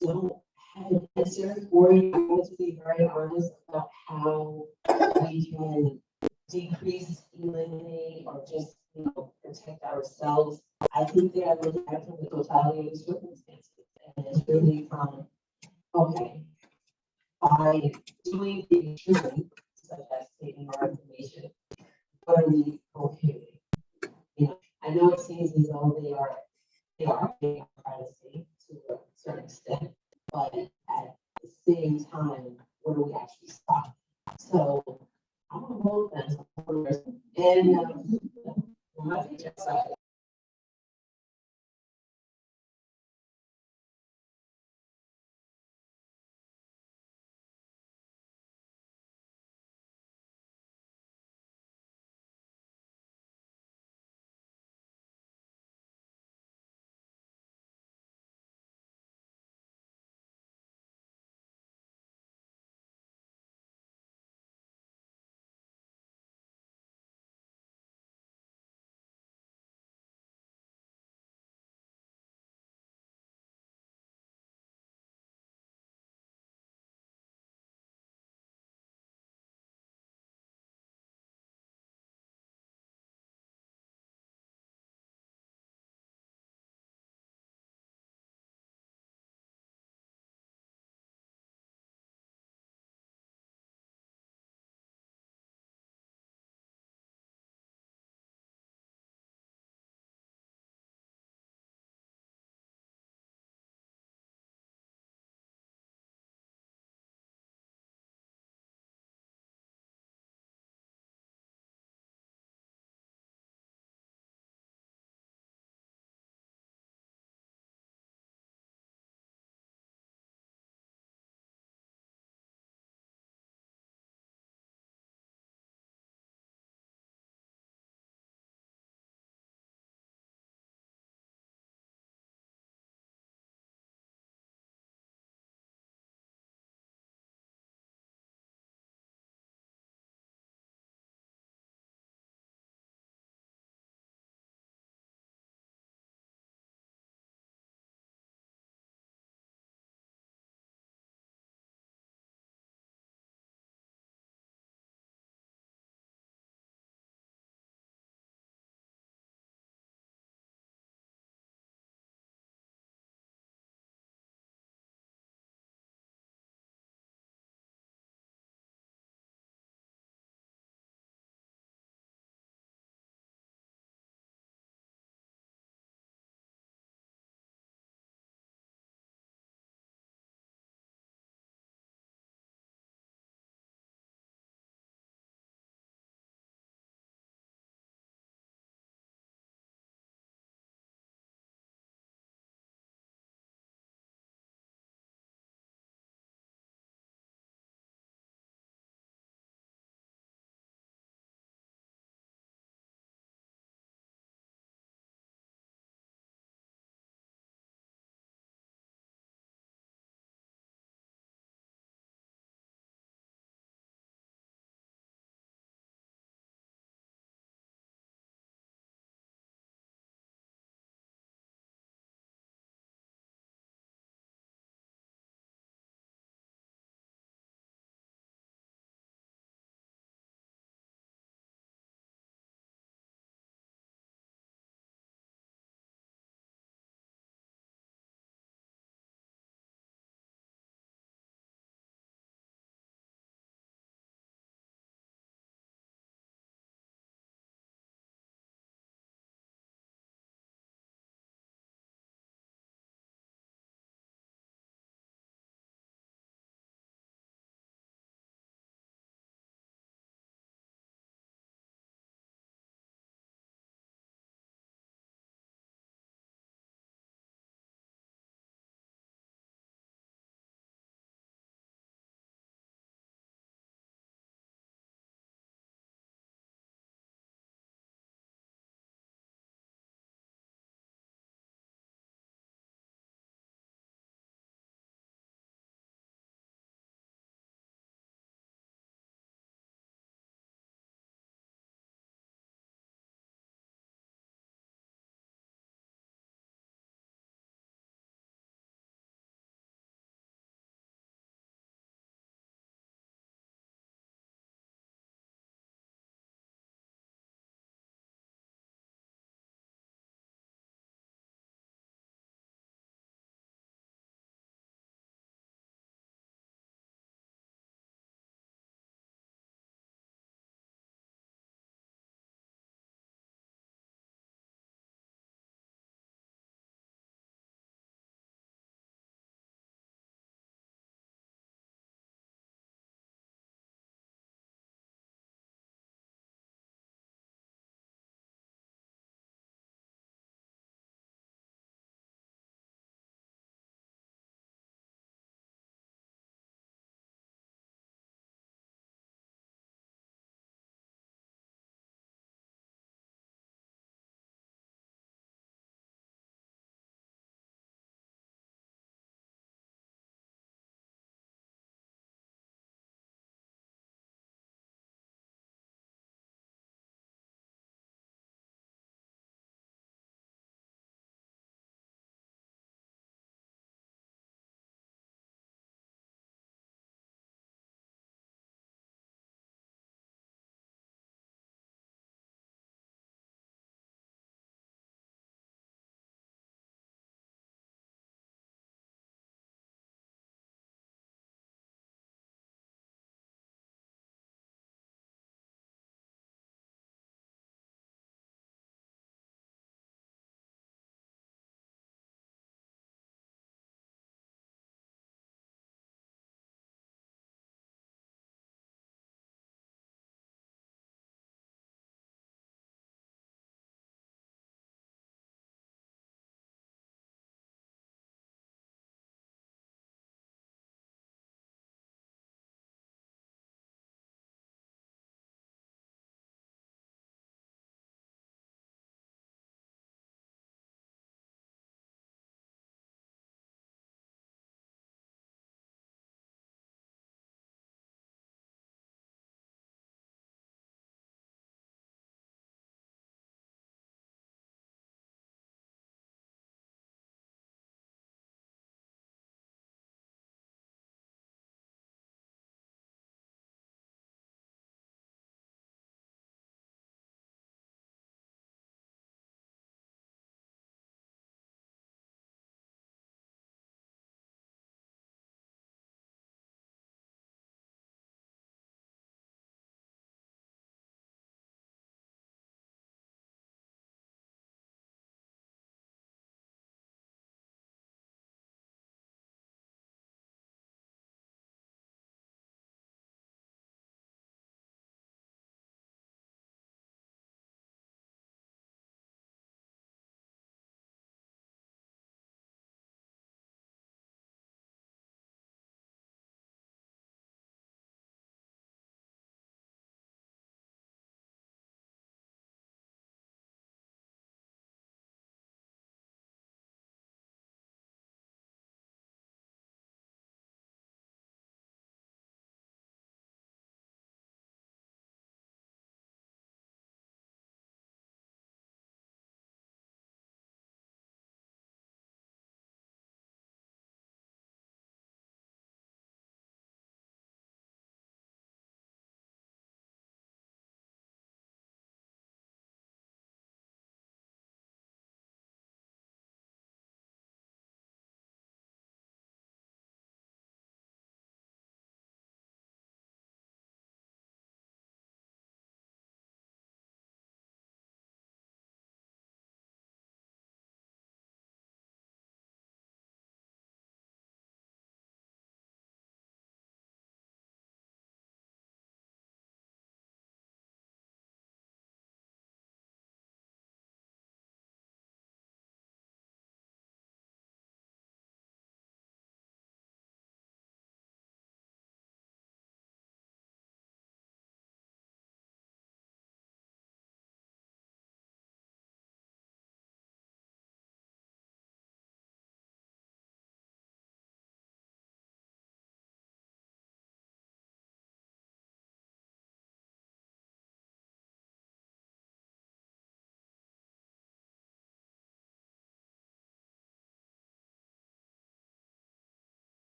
don't have an answer for you. I'm going to be very honest about how we can decrease, eliminate, or just, protect ourselves. I think they are looking at from the totality of the circumstances. And it's really from, by doing the extreme, such as taking our information, what are we prohibiting? I know it seems as though they are privacy to a certain extent, but at same time, where do we actually stop? So I'm a vote that, and, I think that's,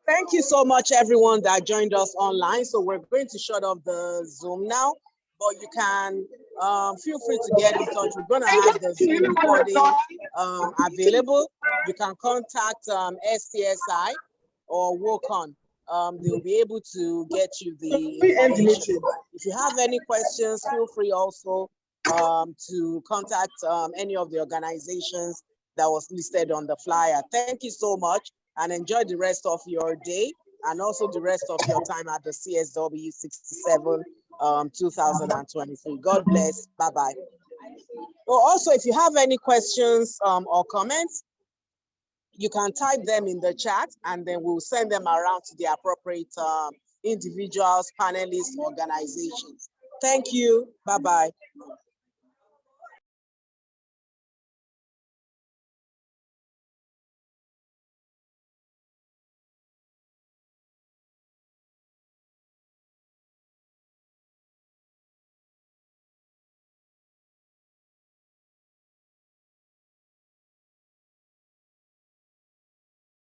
Thank you so much, everyone that joined us online. So we're going to shut off the Zoom now, but you can feel free to get in touch. We're going to have the Zoom recording available. You can contact STSI or WOCON. They'll be able to get you the information. If you have any questions, feel free also to contact any of the organizations that was listed on the flyer. Thank you so much, and enjoy the rest of your day and also the rest of your time at the CSW 67 2023. God bless. Bye-bye. Oh, also, if you have any questions or comments, you can type them in the chat and then we'll send them around to the appropriate individuals, panelists, organizations. Thank you. Bye-bye.